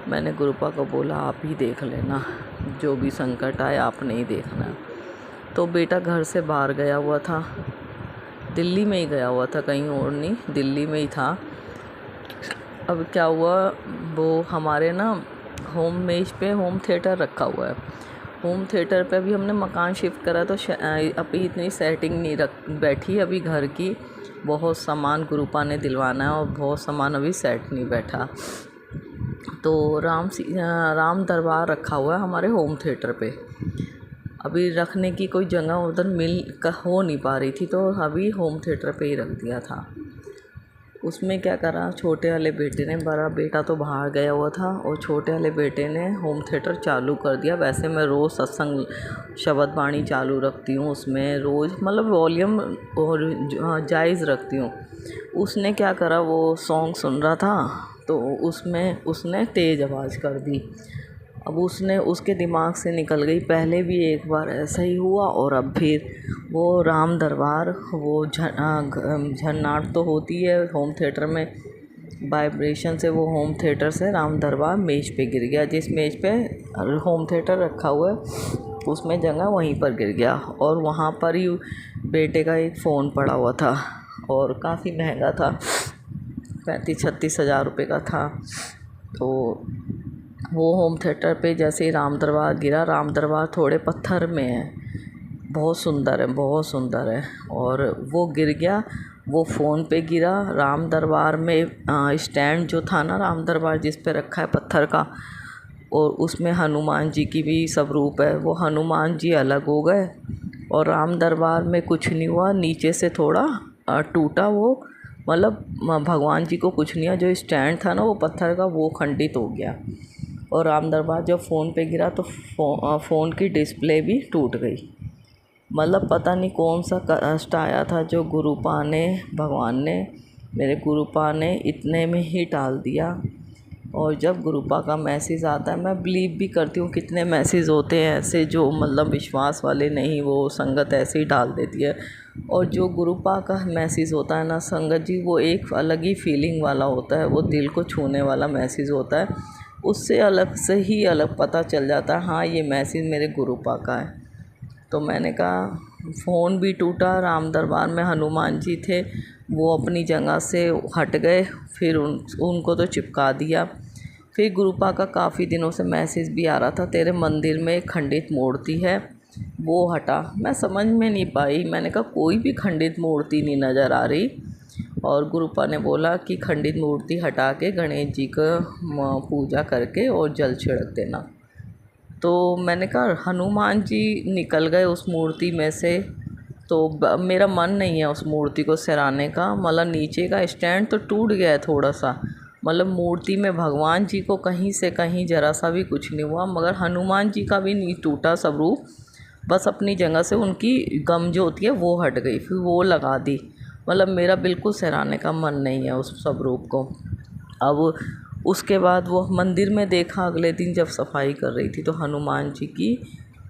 मैंने गुरुपा को बोला आप ही देख लेना, जो भी संकट आए आपने ही देखना है। तो बेटा घर से बाहर गया हुआ था, दिल्ली में ही गया हुआ था, कहीं और नहीं, दिल्ली में ही था। अब क्या हुआ, वो हमारे ना होम मेज पे होम थिएटर रखा हुआ है। होम थिएटर पे अभी हमने मकान शिफ्ट करा तो अभी इतनी सेटिंग नहीं बैठी अभी घर की। बहुत सामान गुरुपा ने दिलवाना है और बहुत सामान अभी सेट नहीं बैठा। तो राम दरबार रखा हुआ है हमारे होम थिएटर पे। अभी रखने की कोई जगह उधर हो नहीं पा रही थी, तो अभी होम थिएटर पे ही रख दिया था। उसमें क्या करा, छोटे वाले बेटे ने, बड़ा बेटा तो बाहर गया हुआ था और छोटे वाले बेटे ने होम थिएटर चालू कर दिया। वैसे मैं रोज़ सत्संग शब्द बाणी चालू रखती हूँ उसमें, रोज़ मतलब वॉल्यूम और जायज़ रखती हूँ। उसने क्या करा, वो सॉन्ग सुन रहा था तो उसमें उसने तेज़ आवाज़ कर दी। अब उसके दिमाग से निकल गई। पहले भी एक बार ऐसा ही हुआ और अब फिर वो राम दरबार, वो झन्नाट तो होती है होम थिएटर में, वाइब्रेशन से वो होम थिएटर से राम दरबार मेज पे गिर गया। जिस मेज पे होम थिएटर रखा हुआ है उसमें जगह वहीं पर गिर गया। और वहाँ पर ही बेटे का एक फ़ोन पड़ा हुआ था और काफ़ी महंगा था, 35-36 हज़ार रुपये का था। तो वो होम थिएटर पे जैसे ही राम दरबार गिरा, राम दरबार थोड़े पत्थर में है, बहुत सुंदर है, बहुत सुंदर है, और वो गिर गया। वो फ़ोन पे गिरा। राम दरबार में स्टैंड जो था ना, राम दरबार जिस पे रखा है पत्थर का, और उसमें हनुमान जी की भी सब रूप है, वो हनुमान जी अलग हो गए और राम दरबार में कुछ नहीं हुआ। नीचे से थोड़ा टूटा वो, मतलब भगवान जी को कुछ नहीं हुआ। जो स्टैंड था ना वो पत्थर का, वो खंडित हो गया। और राम दरबार जब फ़ोन पे गिरा तो फ़ोन की डिस्प्ले भी टूट गई। मतलब पता नहीं कौन सा कष्ट आया था जो गुरुपा ने, भगवान ने मेरे गुरुपा ने इतने में ही टाल दिया। और जब गुरुपा का मैसेज आता है, मैं बिलीव भी करती हूँ कितने मैसेज होते हैं ऐसे जो मतलब विश्वास वाले नहीं, वो संगत ऐसे ही डाल देती है। और जो गुरुपा का मैसेज होता है ना संगत जी, वो एक अलग ही फीलिंग वाला होता है, वो दिल को छूने वाला मैसेज होता है। उससे अलग से ही अलग पता चल जाता है हाँ ये मैसेज मेरे गुरुपा का है। तो मैंने कहा, फ़ोन भी टूटा। राम दरबार में हनुमान जी थे, वो अपनी जगह से हट गए, फिर उनको तो चिपका दिया। फिर गुरुपा का काफ़ी दिनों से मैसेज भी आ रहा था, तेरे मंदिर में एक खंडित मूर्ति है, वो हटा। मैं समझ में नहीं पाई, मैंने कहा कोई भी खंडित मूर्ति नहीं नज़र आ रही। और गुरुपा ने बोला कि खंडित मूर्ति हटा के गणेश जी का पूजा करके और जल छिड़क देना। तो मैंने कहा हनुमान जी निकल गए उस मूर्ति में से, तो मेरा मन नहीं है उस मूर्ति को सराहने का। मतलब नीचे का स्टैंड तो टूट गया है थोड़ा सा, मतलब मूर्ति में भगवान जी को कहीं से कहीं ज़रा सा भी कुछ नहीं हुआ, मगर हनुमान जी का भी नहीं टूटा स्वरूप, बस अपनी जगह से उनकी गम जो होती है वो हट गई, फिर वो लगा दी। मतलब मेरा बिल्कुल सराहने का मन नहीं है उस स्वरूप को। अब उसके बाद वो मंदिर में देखा, अगले दिन जब सफाई कर रही थी तो हनुमान जी की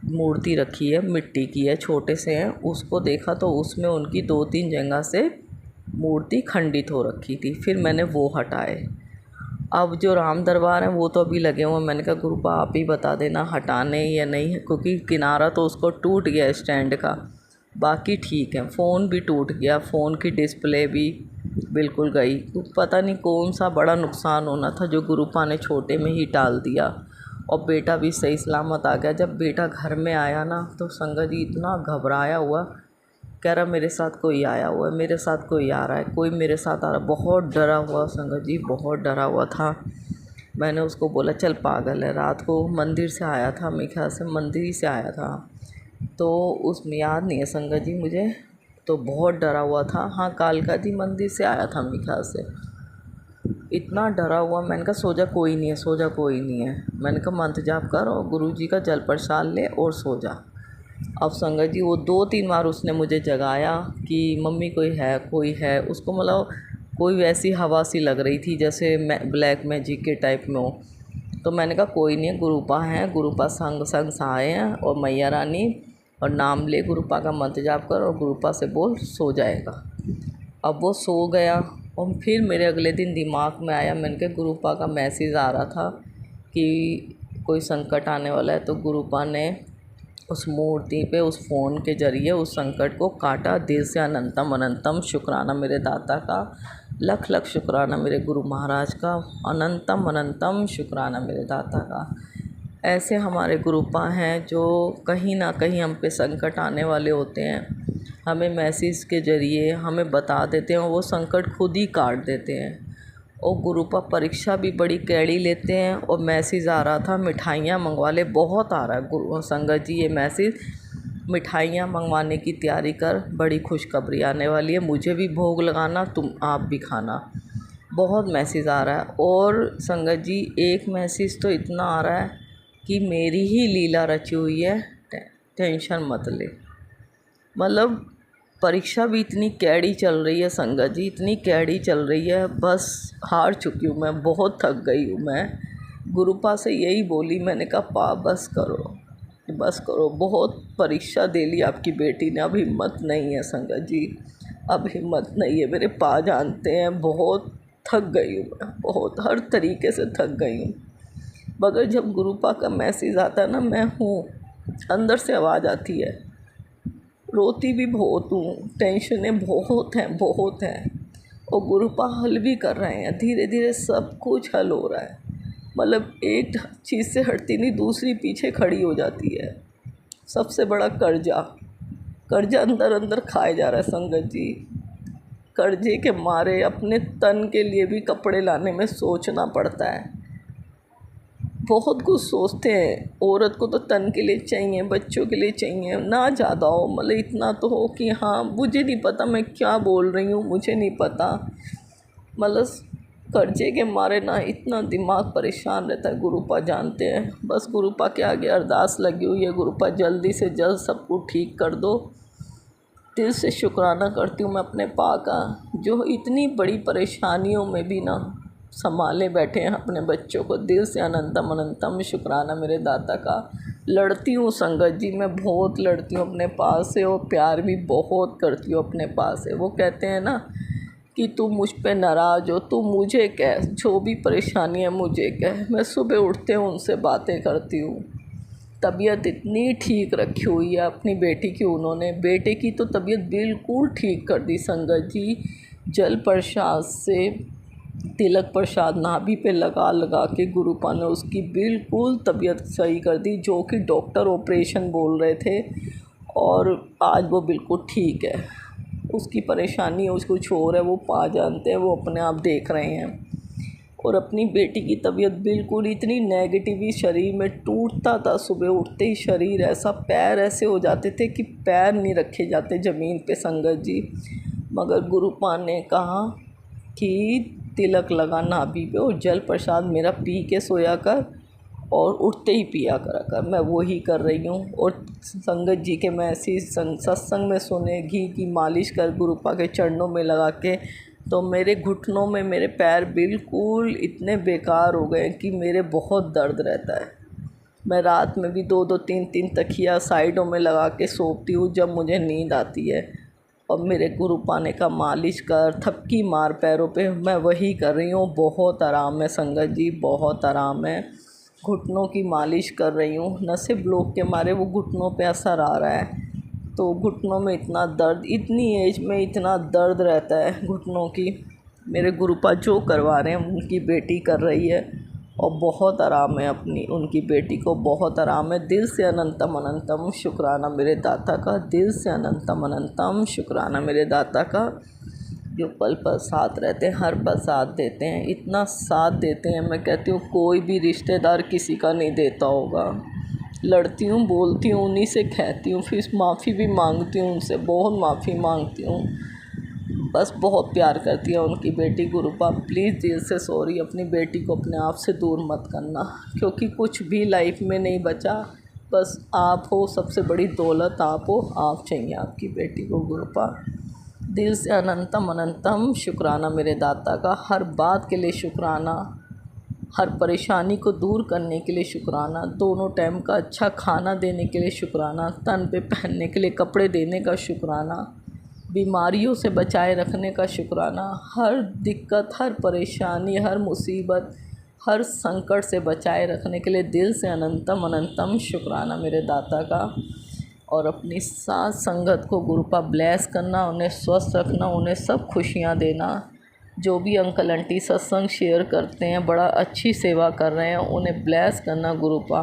मूर्ति रखी है, मिट्टी की है, छोटे से हैं, उसको देखा तो उसमें उनकी 2-3 जगह से मूर्ति खंडित हो रखी थी। फिर मैंने वो हटाए। अब जो राम दरबार है वो तो अभी लगे हुए हैं। मैंने कहा गुरुपा आप ही बता देना हटाने या नहीं, क्योंकि किनारा तो उसको टूट गया स्टैंड का, बाकी ठीक है। फ़ोन भी टूट गया, फ़ोन की डिस्प्ले भी बिल्कुल गई। तो पता नहीं कौन सा बड़ा नुकसान होना था जो गुरुपा ने छोटे में ही टाल दिया। और बेटा भी सही सलामत आ गया। जब बेटा घर में आया ना तो संगत जी इतना घबराया हुआ, कह रहा मेरे साथ कोई आया हुआ है, मेरे साथ कोई आ रहा है, कोई मेरे साथ आ रहा है। बहुत डरा हुआ संगत जी, बहुत डरा हुआ था। मैंने उसको बोला चल पागल है, रात को मंदिर से आया था, मेरे ख्याल से मंदिर ही से आया था, तो उसमें याद नहीं है संगत जी मुझे, तो बहुत डरा हुआ था। हाँ कालका जी मंदिर से आया था मेरे ख्याल से। इतना डरा हुआ, मैंने कहा सो जा, कोई नहीं है, सो जा, कोई नहीं है। मैंने कहा मंत्र जाप कर और गुरु जी का जल प्रसाद ले और सो जा। अब संगत जी वो 2-3 बार उसने मुझे जगाया कि मम्मी कोई है। उसको मतलब कोई वैसी हवा सी लग रही थी जैसे ब्लैक मैजिक के टाइप में हो। तो मैंने कहा कोई नहीं है, गुरुपा हैं, गुरुपा संग से आए हैं और मैया रानी, और नाम ले गुरुपा का मंत्र जाप कर और गुरुपा से बोल, सो जाएगा। अब वो सो गया। और फिर मेरे अगले दिन दिमाग में आया, मैंने कहा गुरुपा का मैसेज आ रहा था कि कोई संकट आने वाला है, तो गुरुपा ने उस मूर्ति पे उस फ़ोन के ज़रिए उस संकट को काटा। दिल से अनंतम अनंतम शुक्राना मेरे दाता का, लख लख शुक्राना मेरे गुरु महाराज का, अनंतम अनंतम शुक्राना मेरे दाता का। ऐसे हमारे गुरुपा हैं जो कहीं ना कहीं हम पे संकट आने वाले होते हैं, हमें मैसेज के ज़रिए हमें बता देते हैं, वो संकट खुद ही काट देते हैं। और गुरुपा परीक्षा भी बड़ी कैड़ी लेते हैं। और मैसेज आ रहा था मिठाइयाँ मंगवा ले, बहुत आ रहा है गुरु संगत जी ये मैसेज, मिठाइयाँ मंगवाने की तैयारी कर, बड़ी खुशखबरी आने वाली है, मुझे भी भोग लगाना, तुम आप भी खाना। बहुत मैसेज आ रहा है। और संगत जी एक मैसेज तो इतना आ रहा है कि मेरी ही लीला रची हुई है, टेंशन मत ले। मतलब परीक्षा भी इतनी कैड़ी चल रही है संगत जी, इतनी कैड़ी चल रही है, बस हार चुकी हूँ मैं, बहुत थक गई हूँ मैं। गुरुपा से यही बोली, मैंने कहा पा बस करो, बहुत परीक्षा दे ली आपकी बेटी ने, अब हिम्मत नहीं है संगत जी, अब हिम्मत नहीं है। मेरे पा जानते हैं बहुत थक गई हूँ मैं, बहुत हर तरीके से थक गई हूँ। मगर जब गुरुपा का मैसेज आता है ना, मैं हूँ, अंदर से आवाज़ आती है, रोती भी बहुत हूँ, टेंशनें बहुत हैं। और गुरुपा हल भी कर रहे हैं, धीरे धीरे सब कुछ हल हो रहा है। मतलब एक चीज़ से हटती नहीं, दूसरी पीछे खड़ी हो जाती है। सबसे बड़ा कर्जा अंदर खाया जा रहा है संगत जी। कर्जे के मारे अपने तन के लिए भी कपड़े लाने में सोचना पड़ता है। बहुत कुछ सोचते हैं, औरत को तो तन के लिए चाहिए, बच्चों के लिए चाहिए, ना ज़्यादा हो, मतलब इतना तो हो कि हाँ मुझे नहीं पता मैं क्या बोल रही हूँ, मुझे नहीं पता। मतलब कर्जे के मारे ना इतना दिमाग परेशान रहता है, गुरुपा जानते हैं। बस गुरुपा के आगे अरदास लगी हुई है, गुरुपा जल्दी से जल्द सब कुछ ठीक कर दो। दिल से शुक्राना करती हूँ मैं अपने पा का, जो इतनी बड़ी परेशानियों में भी ना संभाले बैठे हैं अपने बच्चों को। दिल से अनंतम अनंतम शुक्राना मेरे दाता का। लड़ती हूँ संगत जी, मैं बहुत लड़ती हूँ अपने पा से, और प्यार भी बहुत करती हूँ अपने पा से। वो कहते हैं ना कि तू मुझ पे नाराज़ हो, तू मुझे कह, जो भी परेशानी है मुझे कह। मैं सुबह उठते हूँ उनसे बातें करती हूँ। तबीयत इतनी ठीक रखी हुई है अपनी बेटी की उन्होंने। बेटे की तो तबीयत बिल्कुल ठीक कर दी संगत जी। जल प्रसाद से तिलक प्रसाद नाभि पे लगा लगा के गुरुपा ने उसकी बिल्कुल तबीयत सही कर दी, जो कि डॉक्टर ऑपरेशन बोल रहे थे, और आज वो बिल्कुल ठीक है। उसकी परेशानी उसको कुछ और है, वो पा जानते हैं, वो अपने आप देख रहे हैं। और अपनी बेटी की तबीयत बिल्कुल इतनी नेगेटिव ही, शरीर में टूटता था, सुबह उठते ही शरीर ऐसा, पैर ऐसे हो जाते थे कि पैर नहीं रखे जाते ज़मीन पे संगत जी। मगर गुरुपा ने कहा कि तिलक लगा नाभि पे और जल प्रसाद मेरा पी के सोया कर और उठते ही पिया करा कर। मैं वो ही कर रही हूँ। और संगत जी के मैं ऐसी सत्संग में सुने घी की मालिश कर गुरुपा के चरणों में लगा के, तो मेरे घुटनों में मेरे पैर बिल्कुल इतने बेकार हो गए कि मेरे बहुत दर्द रहता है। मैं रात में भी 2-2 3-3 तकिया साइडों में लगा के सोती हूँ जब मुझे नींद आती है। और मेरे गुरुपा ने कहा मालिश कर, थपकी मार पैरों पे, मैं वही कर रही हूँ। बहुत आराम है संगत जी, बहुत आराम है। घुटनों की मालिश कर रही हूँ। नसें ब्लॉक के मारे वो घुटनों पे असर आ रहा है, तो घुटनों में इतना दर्द, इतनी एज में इतना दर्द रहता है घुटनों की। मेरे गुरुपा जो करवा रहे हैं उनकी बेटी कर रही है, और बहुत आराम है, अपनी उनकी बेटी को बहुत आराम है। दिल से अनंतम अनंतम शुक्राना मेरे दाता का। दिल से अनंतम अनंतम शुक्राना मेरे दाता का, जो पल पल साथ रहते हैं, हर पल साथ देते हैं, इतना साथ देते हैं। मैं कहती हूँ कोई भी रिश्तेदार किसी का नहीं देता होगा। लड़ती हूँ, बोलती हूँ, उन्हीं से कहती हूँ, फिर माफ़ी भी मांगती हूँ उनसे, बहुत माफ़ी मांगती हूँ। बस बहुत प्यार करती है उनकी बेटी गुरुपा। प्लीज़ दिल से सॉरी, अपनी बेटी को अपने आप से दूर मत करना, क्योंकि कुछ भी लाइफ में नहीं बचा। बस आप हो, सबसे बड़ी दौलत आप हो, आप चाहिए आपकी बेटी को गुरुपा। दिल से अनंतम अनंतम शुक्राना मेरे दाता का। हर बात के लिए शुक्राना, हर परेशानी को दूर करने के लिए शुक्राना, दोनों टाइम का अच्छा खाना देने के लिए शुक्राना, तन पे पहनने के लिए कपड़े देने का शुक्राना, बीमारियों से बचाए रखने का शुक्राना, हर दिक्कत, हर परेशानी, हर मुसीबत, हर संकट से बचाए रखने के लिए दिल से अनंतम अनंतम शुक्राना मेरे दाता का। और अपनी साथ संगत को गुरुपा ब्लेस करना, उन्हें स्वस्थ रखना, उन्हें सब खुशियाँ देना। जो भी अंकल आंटी सत्संग शेयर करते हैं, बड़ा अच्छी सेवा कर रहे हैं, उन्हें ब्लेस करना गुरुपा,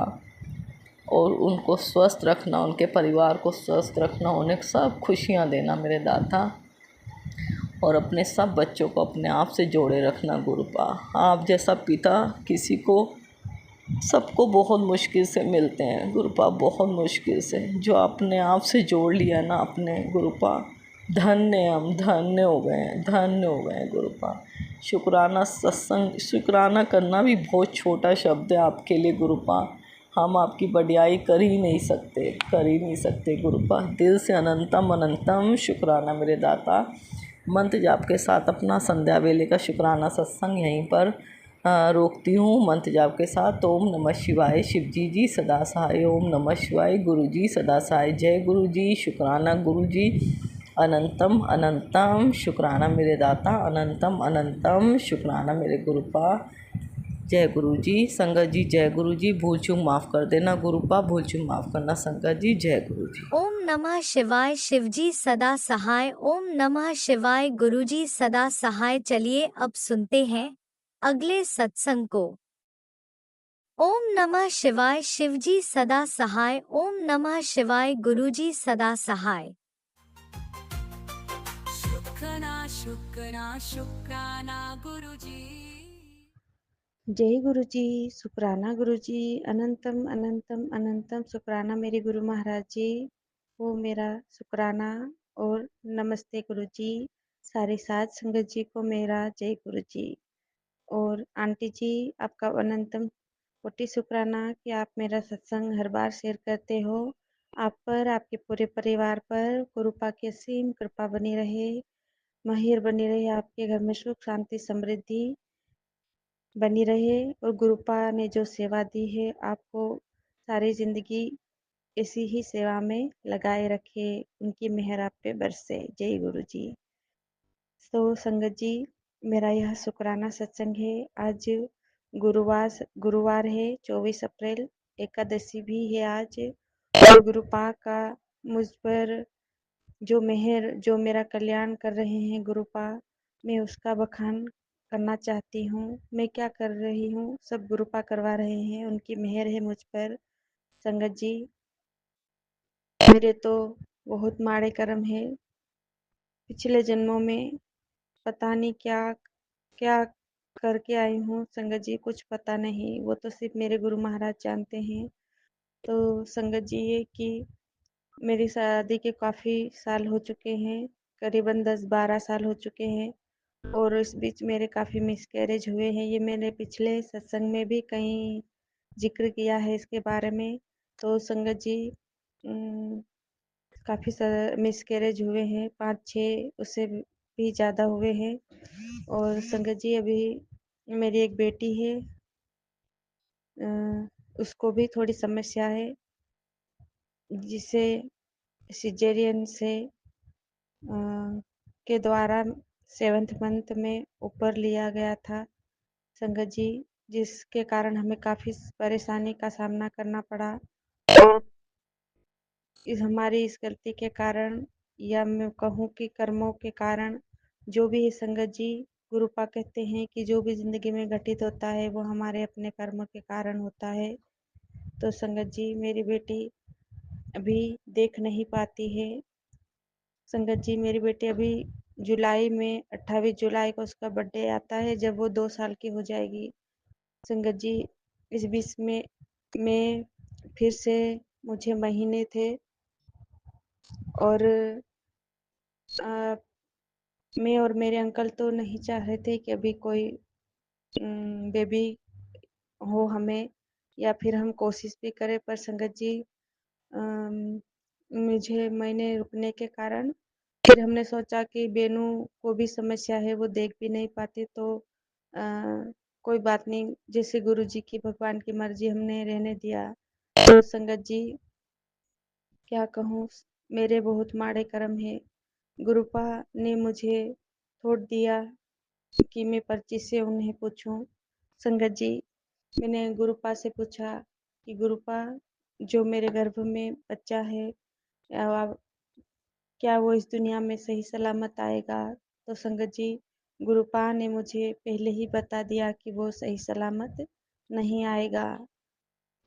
और उनको स्वस्थ रखना, उनके परिवार को स्वस्थ रखना, उन्हें सब खुशियाँ देना मेरे दाता। और अपने सब बच्चों को अपने आप से जोड़े रखना गुरुपा। आप जैसा पिता किसी को, सबको बहुत मुश्किल से मिलते हैं गुरुपा, बहुत मुश्किल से। जो अपने आप से जोड़ लिया ना अपने गुरुपा, धन्य, हम धन्य हो गए हैं, धन्य हो गए हैं गुरुपा। शुक्राना सत्संग, शुक्राना करना भी बहुत छोटा शब्द है आपके लिए गुरुपा। हम आपकी बढ़ियाई कर ही नहीं सकते, कर ही नहीं सकते गुरुपा। दिल से अनंतम अनंतम शुक्राना मेरे दाता। मंत्र जाप के साथ अपना संध्या वेले का शुक्राना सत्संग यहीं पर रोकती हूँ। मंत्र जाप के साथ ओम नमः शिवाय, शिव जी सदा सहाय। ओम नमः शिवाय, गुरु जी सदा सहाय। जय गुरु जी, शुक्राना गुरु जी, अनंतम अनंतम शुक्राना मेरे दाता, अनंतम अनंतम शुक्राना मेरे गुरुपा। जय गुरु जी। संगत जी जय गुरु जी। भूल चूक माफ़ कर देना गुरुपा, भूल चूक माफ़ करना संगत जी। जय गुरु जी। ओम नमः शिवाय, शिवजी सदा सहाय। ओम नमः शिवाय, गुरुजी सदा सहाय। चलिए अब सुनते हैं अगले सत्संग को। ओम नमः शिवाय, शिवजी सदा सहाय। ओम नमः शिवाय, गुरुजी सदा सहाय। शुक्राना शुक्राना गुरुजी। जय गुरु जी, शुक्राना गुरु जी, अनंतम अनंतम अनंतम शुक्राना मेरे गुरु महाराज जी। वो मेरा शुक्राना और नमस्ते गुरु जी। सारे साथ संगत जी को मेरा जय गुरु जी। और आंटी जी, आपका अनंतम कोटि शुक्राना कि आप मेरा सत्संग हर बार शेयर करते हो आप पर, आपके पूरे परिवार पर गुरुपा की असीम कृपा बनी रहे, महिर बनी रहे, आपके घर में सुख शांति समृद्धि बनी रहे और गुरुपा ने जो सेवा दी है आपको सारी जिंदगी इसी ही सेवा में लगाए रखे, उनकी मेहर आप पे बरसे। जय गुरु जी। तो संगत जी, मेरा यह शुक्राना सत्संग है। आज गुरुवार है, 24 अप्रैल, एकादशी भी है आज। और गुरुपा का मुझ पर जो मेहर, जो मेरा कल्याण कर रहे हैं गुरुपा, मैं उसका बखान करना चाहती हूँ। मैं क्या कर रही हूँ, सब गुरुपा करवा रहे हैं, उनकी मेहर है मुझ पर। संगत जी, मेरे तो बहुत माड़े कर्म है। पिछले जन्मों में पता नहीं क्या क्या करके आई हूँ संगत जी, कुछ पता नहीं, वो तो सिर्फ मेरे गुरु महाराज जानते हैं। तो संगत जी, ये कि मेरी शादी के काफ़ी साल हो चुके हैं, करीबन 10-12 साल हो चुके हैं। और इस बीच मेरे काफ़ी मिसकैरेज हुए हैं। ये मैंने पिछले सत्संग में भी कहीं जिक्र किया है इसके बारे में। तो संगत जी, काफ़ी मिसकैरेज हुए हैं, 5-6 उससे भी ज़्यादा हुए हैं। और संगत जी, अभी मेरी एक बेटी है, उसको भी थोड़ी समस्या है, जिसे सिजेरियन से के द्वारा 7th मंथ में ऊपर लिया गया था संगत जी, जिसके कारण हमें काफ़ी परेशानी का सामना करना पड़ा। और हमारी इस गलती के कारण, या मैं कहूँ कि कर्मों के कारण, जो भी है संगत जी, गुरुपा कहते हैं कि जो भी जिंदगी में घटित होता है वो हमारे अपने कर्म के कारण होता है। तो संगत जी, मेरी बेटी अभी देख नहीं पाती है। संगत जी, मेरी बेटी अभी जुलाई में 28 जुलाई को उसका बर्थडे आता है, जब वो 2 साल की हो जाएगी। संगत जी, इस बीच में मैं फिर से, मुझे महीने थे और मैं और मेरे अंकल तो नहीं चाह रहे थे कि अभी कोई बेबी हो हमें, या फिर हम कोशिश भी करें, पर संगत जी, मुझे महीने रुकने के कारण फिर हमने सोचा कि बेनू को भी समस्या है, वो देख भी नहीं पाती, तो कोई बात नहीं, जैसे गुरु जी की, भगवान की मर्जी, हमने रहने दिया। तो संगत जी, क्या कहूँ, मेरे बहुत माड़े कर्म है। गुरुपा ने मुझे छोड़ दिया कि मैं पर्ची से उन्हें पूछूं। संगत जी, मैंने गुरुपा से पूछा कि गुरुपा, जो मेरे गर्भ में बच्चा है, क्या वो इस दुनिया में सही सलामत आएगा? तो संगत जी, गुरुपा ने मुझे पहले ही बता दिया कि वो सही सलामत नहीं आएगा।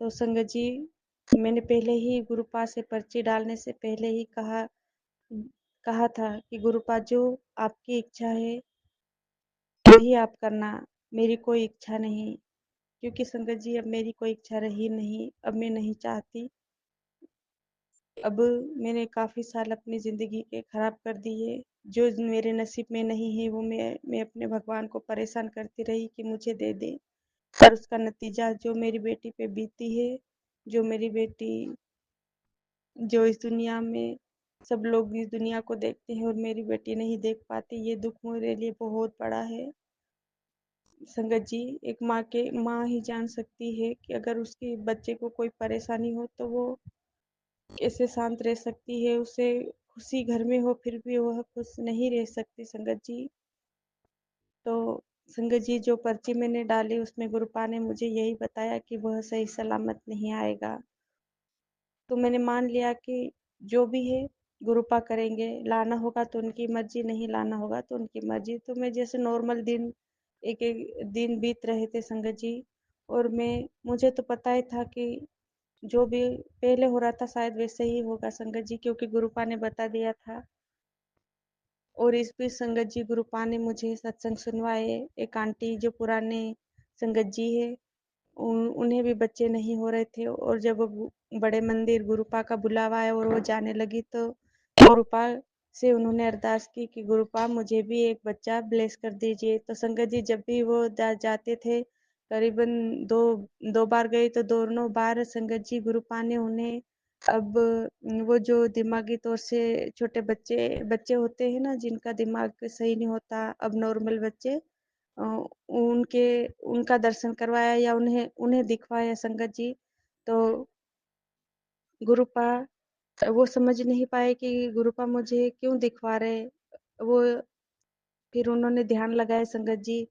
तो संगत जी, मैंने पहले ही गुरुपा से पर्ची डालने से पहले ही कहा था कि गुरुपा, जो आपकी इच्छा है वही आप करना, मेरी कोई इच्छा नहीं। क्योंकि संगत जी, अब मेरी कोई इच्छा रही नहीं, अब मैं नहीं चाहती। अब मैंने काफ़ी साल अपनी ज़िंदगी के ख़राब कर दिए, जो मेरे नसीब में नहीं है वो मैं अपने भगवान को परेशान करती रही कि मुझे दे दे। और उसका नतीजा जो मेरी बेटी पे बीती है, जो मेरी बेटी, जो इस दुनिया में सब लोग इस दुनिया को देखते हैं और मेरी बेटी नहीं देख पाती, ये दुख मेरे लिए बहुत बड़ा है। संगत जी, एक माँ ही जान सकती है कि अगर उसके बच्चे को कोई परेशानी हो तो वो कैसे शांत रह सकती है। उसे खुशी घर में हो फिर भी वह खुश नहीं रह सकती संगत जी। तो संगत जी, जो पर्ची मैंने डाली उसमें गुरुपा ने मुझे यही बताया कि वह सही सलामत नहीं आएगा। तो मैंने मान लिया कि जो भी है गुरुपा करेंगे, लाना होगा तो उनकी मर्जी, नहीं लाना होगा तो उनकी मर्जी। तो मैं जैसे नॉर्मल दिन, एक एक दिन बीत रहे थे संगत जी, और मुझे तो पता ही था कि जो भी पहले हो रहा था शायद वैसे ही होगा संगत जी, क्योंकि गुरुपा ने बता दिया था। और इस बीच संगत जी, गुरुपा ने मुझे सत्संग सुनवाए। एक आंटी जो पुराने संगत जी है, उन्हें भी बच्चे नहीं हो रहे थे, और जब वो बड़े मंदिर गुरुपा का बुलावा आया और वो जाने लगी, तो गुरुपा से उन्होंने अरदास की कि गुरुपा, मुझे भी एक बच्चा ब्लेस कर दीजिए। तो संगत जी, जब भी वो जाते थे, करीबन दो दो बार गए, तो दोनों बार संगत जी, गुरुपा ने उन्हें अब वो जो दिमागी तौर से छोटे बच्चे बच्चे होते हैं ना, जिनका दिमाग सही नहीं होता, अब नॉर्मल बच्चे, उनके उनका दर्शन करवाया या उन्हें उन्हें दिखवाया संगत जी। तो गुरुपा वो समझ नहीं पाए कि गुरुपा मुझे क्यों दिखवा रहे। वो फिर उन्होंने ध्यान लगाया संगत जी,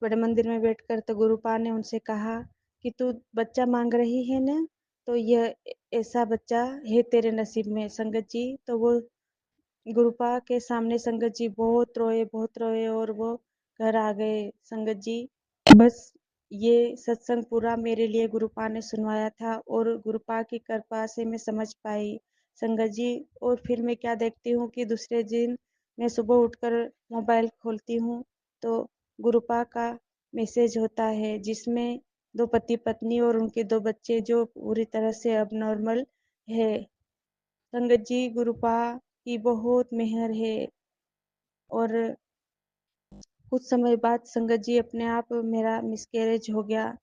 बड़े मंदिर में बैठकर। तो गुरुपा ने उनसे कहा कि तू बच्चा मांग रही है ना, तो यह ऐसा बच्चा है तेरे नसीब में संगत जी। तो वो गुरुपा के सामने संगत जी बहुत रोए और वो घर आ गए संगत जी। बस ये सत्संग पूरा मेरे लिए गुरुपा ने सुनवाया था और गुरुपा की कृपा से मैं समझ पाई संगत जी। और फिर मैं क्या देखती हूँ कि दूसरे दिन मैं सुबह उठकर मोबाइल खोलती हूँ तो गुरुपा का मैसेज होता है, जिसमें दो पति पत्नी और उनके दो बच्चे जो पूरी तरह से अब नॉर्मल है। संगत जी, गुरुपा की बहुत मेहर है। और कुछ समय बाद संगत जी अपने आप मेरा मिसकैरेज हो गया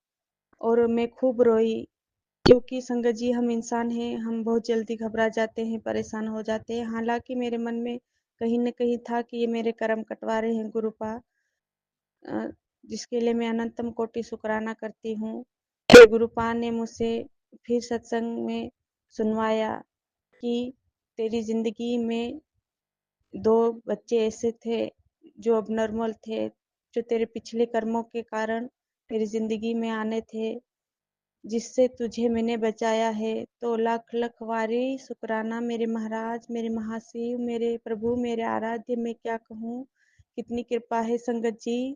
और मैं खूब रोई, क्योंकि संगत जी हम इंसान हैं, हम बहुत जल्दी घबरा जाते हैं, परेशान हो जाते हैं। हालांकि मेरे मन में कहीं न कहीं था कि ये मेरे कर्म कटवा रहे हैं गुरुपा, अ, जिसके लिए मैं अनंतम कोटि शुक्राना करती हूँ। तो गुरुपा ने मुझसे फिर सत्संग में सुनवाया कि तेरी जिंदगी में दो बच्चे ऐसे थे जो अब नॉर्मल थे, जो तेरे पिछले कर्मों के कारण तेरी जिंदगी में आने थे, जिससे तुझे मैंने बचाया है। तो लाख लाख वारी शुक्राना मेरे महाराज, मेरे महाशिव, मेरे प्रभु, मेरे आराध्य। मैं क्या कहूँ, कितनी कृपा है संगत जी।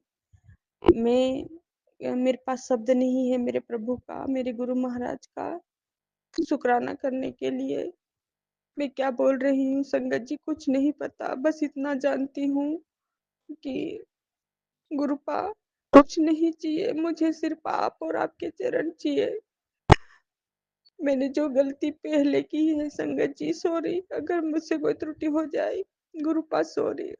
मेरे पास शब्द नहीं है मेरे प्रभु का, मेरे गुरु महाराज का शुक्राना करने के लिए। मैं क्या बोल रही हूँ संगत जी, कुछ नहीं पता। बस इतना जानती हूँ कि गुरुपा कुछ नहीं चाहिए मुझे, सिर्फ आप और आपके चरण चाहिए। मैंने जो गलती पहले की है संगत जी, सॉरी। अगर मुझसे कोई त्रुटि हो जाए गुरुपा, सॉरी,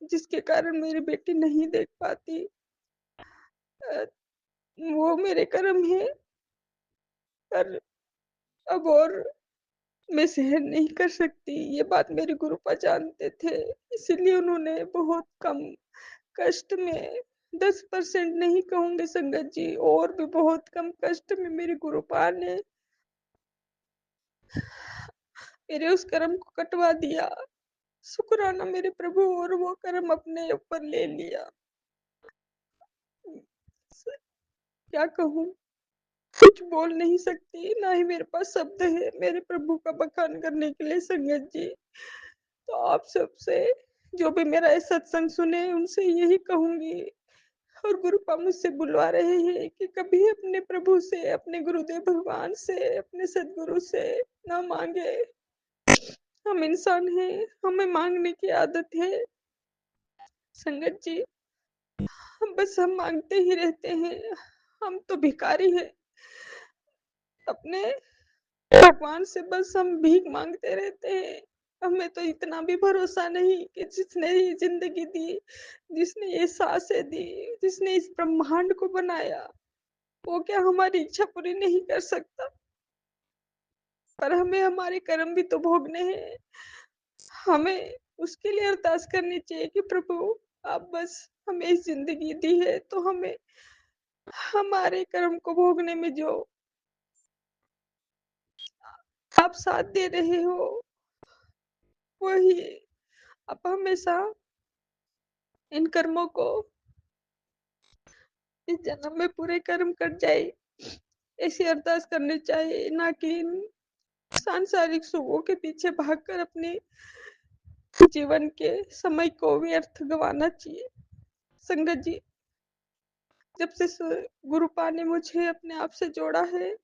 जिसके कारण मेरी बेटी नहीं देख पाती। अ, वो मेरे कर्म है, पर अब और मैं सहन नहीं कर सकती। ये बात मेरे गुरुपा जानते थे, इसीलिए उन्होंने बहुत कम कष्ट में, 10% नहीं कहूंगे संगत जी, और भी बहुत कम कष्ट में मेरे गुरुपा ने मेरे उस कर्म को कटवा दिया। शुक्राना मेरे प्रभु, और वो कर्म अपने ऊपर ले लिया। क्या कहूँ, कुछ बोल नहीं सकती, ना ही मेरे पास शब्द है मेरे प्रभु का बखान करने के लिए संगत जी। तो आप सबसे, जो भी मेरा ये सत्संग सुने, उनसे यही कहूंगी, और गुरुपा मुझसे बुलवा रहे हैं कि कभी अपने प्रभु से, अपने गुरुदेव भगवान से, अपने सदगुरु से ना मांगे। हम इंसान हैं, हमें मांगने की आदत है संगत जी। हम मांगते ही रहते हैं। हम तो भिखारी हैं, अपने भगवान से बस हम भीख मांगते रहते हैं। हमें तो इतना भी भरोसा नहीं कि जिसने ये जिंदगी दी, जिसने ये सांसें दी, जिसने इस ब्रह्मांड को बनाया, वो क्या हमारी इच्छा पूरी नहीं कर सकता। पर हमें हमारे कर्म भी तो भोगने हैं। हमें उसके लिए अरदास करनी चाहिए कि प्रभु, आप बस हमें इस जिंदगी दी है, तो हमें हमारे कर्म को भोगने में जो आप साथ दे रहे हो, वही आप हमेशा इन कर्मों को इस जन्म में पूरे कर्म कर जाए, ऐसी अरदास करनी चाहिए, ना कि इन सांसारिक सुखों के पीछे भागकर अपने जीवन के समय को व्यर्थ गंवाना चाहिए। संगत जी, जब से गुरुपा ने मुझे अपने आप से जोड़ा है,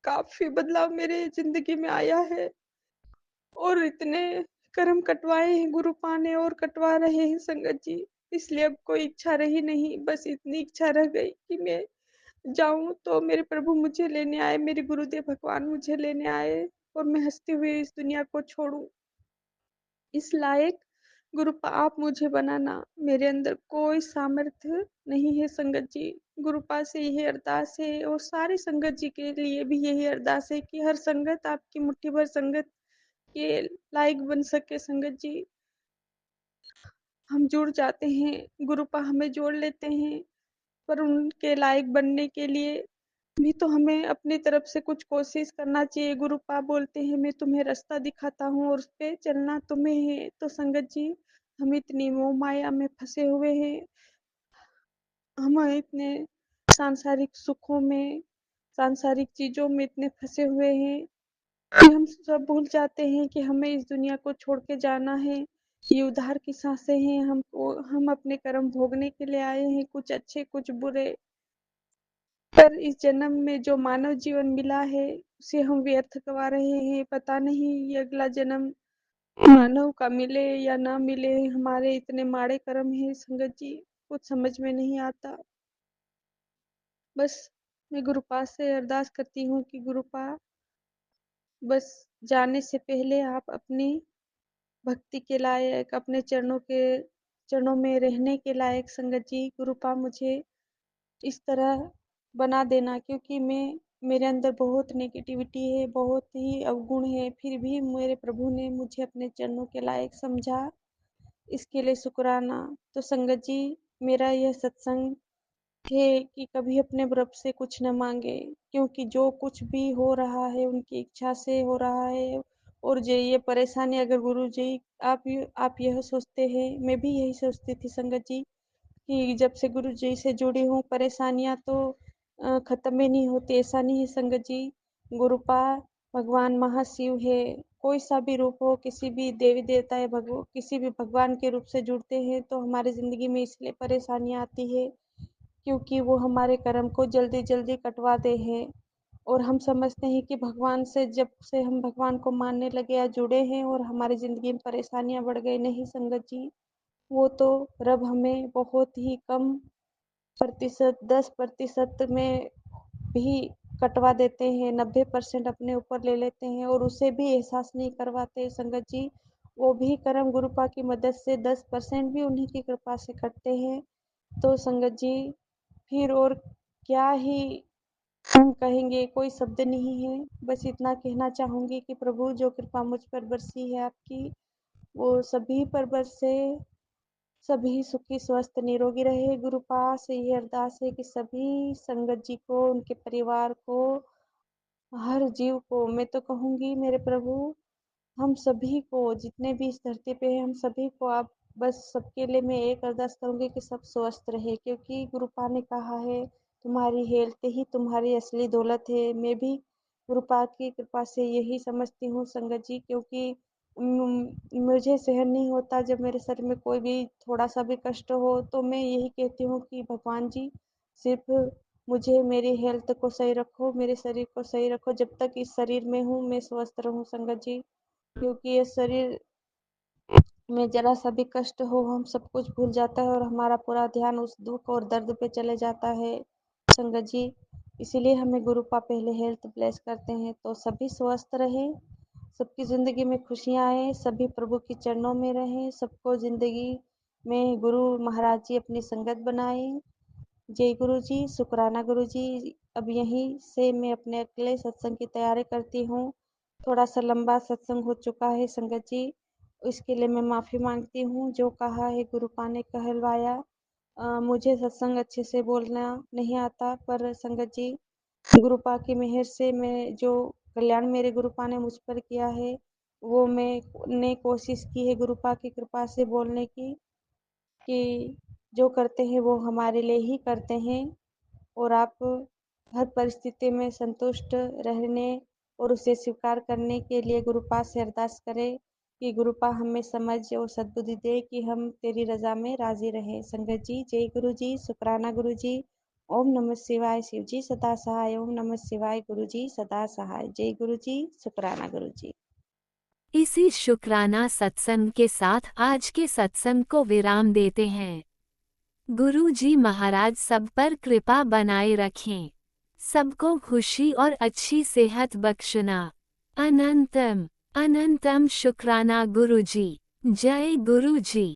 काफी बदलाव मेरे जिंदगी में आया है। और इतने कर्म कटवाए हैं गुरुपा ने, और कटवा रहे हैं संगत जी। इसलिए अब कोई इच्छा रही नहीं, बस इतनी इच्छा रह गई कि मैं जाऊं तो मेरे प्रभु मुझे लेने आए, मेरे गुरुदेव भगवान मुझे लेने आए, और मैं हंसते हुए इस दुनिया को छोड़ूं। इस लायक गुरुपा आप मुझे बनाना, मेरे अंदर कोई सामर्थ्य नहीं है संगत जी। गुरुपा से यही अरदास है और सारी संगत जी के लिए भी यही अरदास है कि हर संगत आपकी मुट्ठी भर संगत के लायक बन सके संगत जी। हम जुड़ जाते हैं, गुरुपा हमें जोड़ लेते हैं, पर उनके लायक बनने के लिए भी तो हमें अपनी तरफ से कुछ कोशिश करना चाहिए। गुरुपा बोलते हैं मैं तुम्हें रास्ता दिखाता हूँ और उस पे चलना तुम्हें है। तो संगत जी, हम इतनी मोह माया में फंसे हुए हैं, हम इतने सांसारिक सुखों में, सांसारिक चीजों में इतने फंसे हुए हैं कि हम सब भूल जाते हैं कि हमें इस दुनिया को छोड़ के जाना है। ये उधार की सांसें हैं, हमको हम अपने कर्म भोगने के लिए आए हैं, कुछ अच्छे कुछ बुरे। पर इस जन्म में जो मानव जीवन मिला है उसे हम व्यर्थ गवा रहे हैं। पता नहीं ये अगला जन्म मानव का मिले या ना मिले, हमारे इतने माड़े कर्म हैं संगत जी, कुछ समझ में नहीं आता। बस मैं गुरुपा से अरदास करती हूँ कि गुरुपा बस जाने से पहले आप अपनी भक्ति के लायक, अपने चरणों में रहने के लायक संगत जी गुरुपा मुझे इस तरह बना देना, क्योंकि मेरे अंदर बहुत नेगेटिविटी है, बहुत ही अवगुण है, फिर भी मेरे प्रभु ने मुझे अपने चरणों के लायक समझा, इसके लिए शुक्राना। तो संगत जी, मेरा यह सत्संग है कि कभी अपने रब से कुछ न मांगे, क्योंकि जो कुछ भी हो रहा है उनकी इच्छा से हो रहा है। और ये परेशानी अगर गुरु जी आप यह सोचते हैं, मैं भी यही सोचती थी संगत जी कि जब से गुरु जी से जुड़ी हूँ परेशानियां तो खत्म ही नहीं होती। ऐसा नहीं है संगत जी, गुरुपा भगवान महाशिव है। कोई सा भी रूप हो, किसी भी देवी देवता या किसी भी भगवान के रूप से जुड़ते हैं तो हमारी जिंदगी में इसलिए परेशानियां आती है क्योंकि वो हमारे कर्म को जल्दी जल्दी कटवाते हैं। और हम समझते हैं कि भगवान से, जब से हम भगवान को मानने लगे या जुड़े हैं और हमारी ज़िंदगी में परेशानियां बढ़ गई, नहीं संगत जी, वो तो रब हमें बहुत ही कम प्रतिशत, 10% में भी कटवा देते हैं, 90% अपने ऊपर ले लेते हैं और उसे भी एहसास नहीं करवाते संगत जी। वो भी कर्म गुरुपा की मदद से 10% भी उन्हीं की कृपा से कटते हैं। तो संगत जी, फिर और क्या ही हम कहेंगे, कोई शब्द नहीं है। बस इतना कहना चाहूंगी कि प्रभु जो कृपा मुझ पर बरसी है आपकी, वो सभी पर बरसे, सभी सुखी स्वस्थ निरोगी रहे। गुरु पास ये अरदास है कि सभी संगत जी को, उनके परिवार को, हर जीव को, मैं तो कहूंगी मेरे प्रभु, हम सभी को, जितने भी इस धरती पे हैं, हम सभी को आप बस सबके लिए मैं एक अरदास करूंगी कि सब स्वस्थ रहे, क्योंकि गुरुपा ने कहा है तुम्हारी हेल्थ ही तुम्हारी असली दौलत है। मैं भी गुरुपा की कृपा से यही समझती हूँ संगत जी, क्योंकि मुझे सहन नहीं होता जब मेरे शरीर में कोई भी थोड़ा सा भी कष्ट हो, तो मैं यही कहती हूँ कि भगवान जी सिर्फ मुझे मेरी हेल्थ को सही रखो, मेरे शरीर को सही रखो, जब तक इस शरीर में हूँ मैं स्वस्थ रहूँ संगत जी। क्योंकि ये शरीर में जरा सा भी कष्ट हो, हम सब कुछ भूल जाता है और हमारा पूरा ध्यान उस दुख और दर्द पे चले जाता है संगत जी। इसीलिए हमें गुरुपा पहले हेल्थ ब्लेस करते हैं, तो सभी स्वस्थ रहे, सबकी ज़िंदगी में खुशियाँ आए, सभी प्रभु के चरणों में रहें, सबको ज़िंदगी में गुरु महाराज जी अपनी संगत बनाए। जय गुरु जी, शुक्राना गुरु जी। अब यहीं से मैं अपने अगले सत्संग की तैयारी करती हूँ। थोड़ा सा लंबा सत्संग हो चुका है संगत जी, इसके लिए मैं माफ़ी मांगती हूँ। जो कहा है गुरुपा ने कहलवाया। मुझे सत्संग अच्छे से बोलना नहीं आता, पर संगत जी गुरुपा की मेहर से मैं जो कल्याण मेरे गुरुपा ने मुझ पर किया है, वो मैंने कोशिश की है गुरुपा की कृपा से बोलने की, कि जो करते हैं वो हमारे लिए ही करते हैं और आप हर परिस्थिति में संतुष्ट रहने और उसे स्वीकार करने के लिए गुरुपा से अरदास करें कि गुरुपा हमें समझ और सद्बुद्धि दे कि हम तेरी रजा में राजी रहें। संगत जी, जय गुरु जी, शुक्राना गुरु जी। ओम नमः शिवाय, शिव जी सदा सहाय। ओम नमः शिवाय, गुरु जी सदा सहाय। जय गुरु जी, शुक्राना गुरु जी। इसी शुक्राना सत्संग के साथ आज के सत्संग को विराम देते हैं। गुरु जी महाराज सब पर कृपा बनाए रखें, सबको खुशी और अच्छी सेहत बख्शना। अनंतम अनंतम शुक्राना गुरु जी। जय गुरु जी।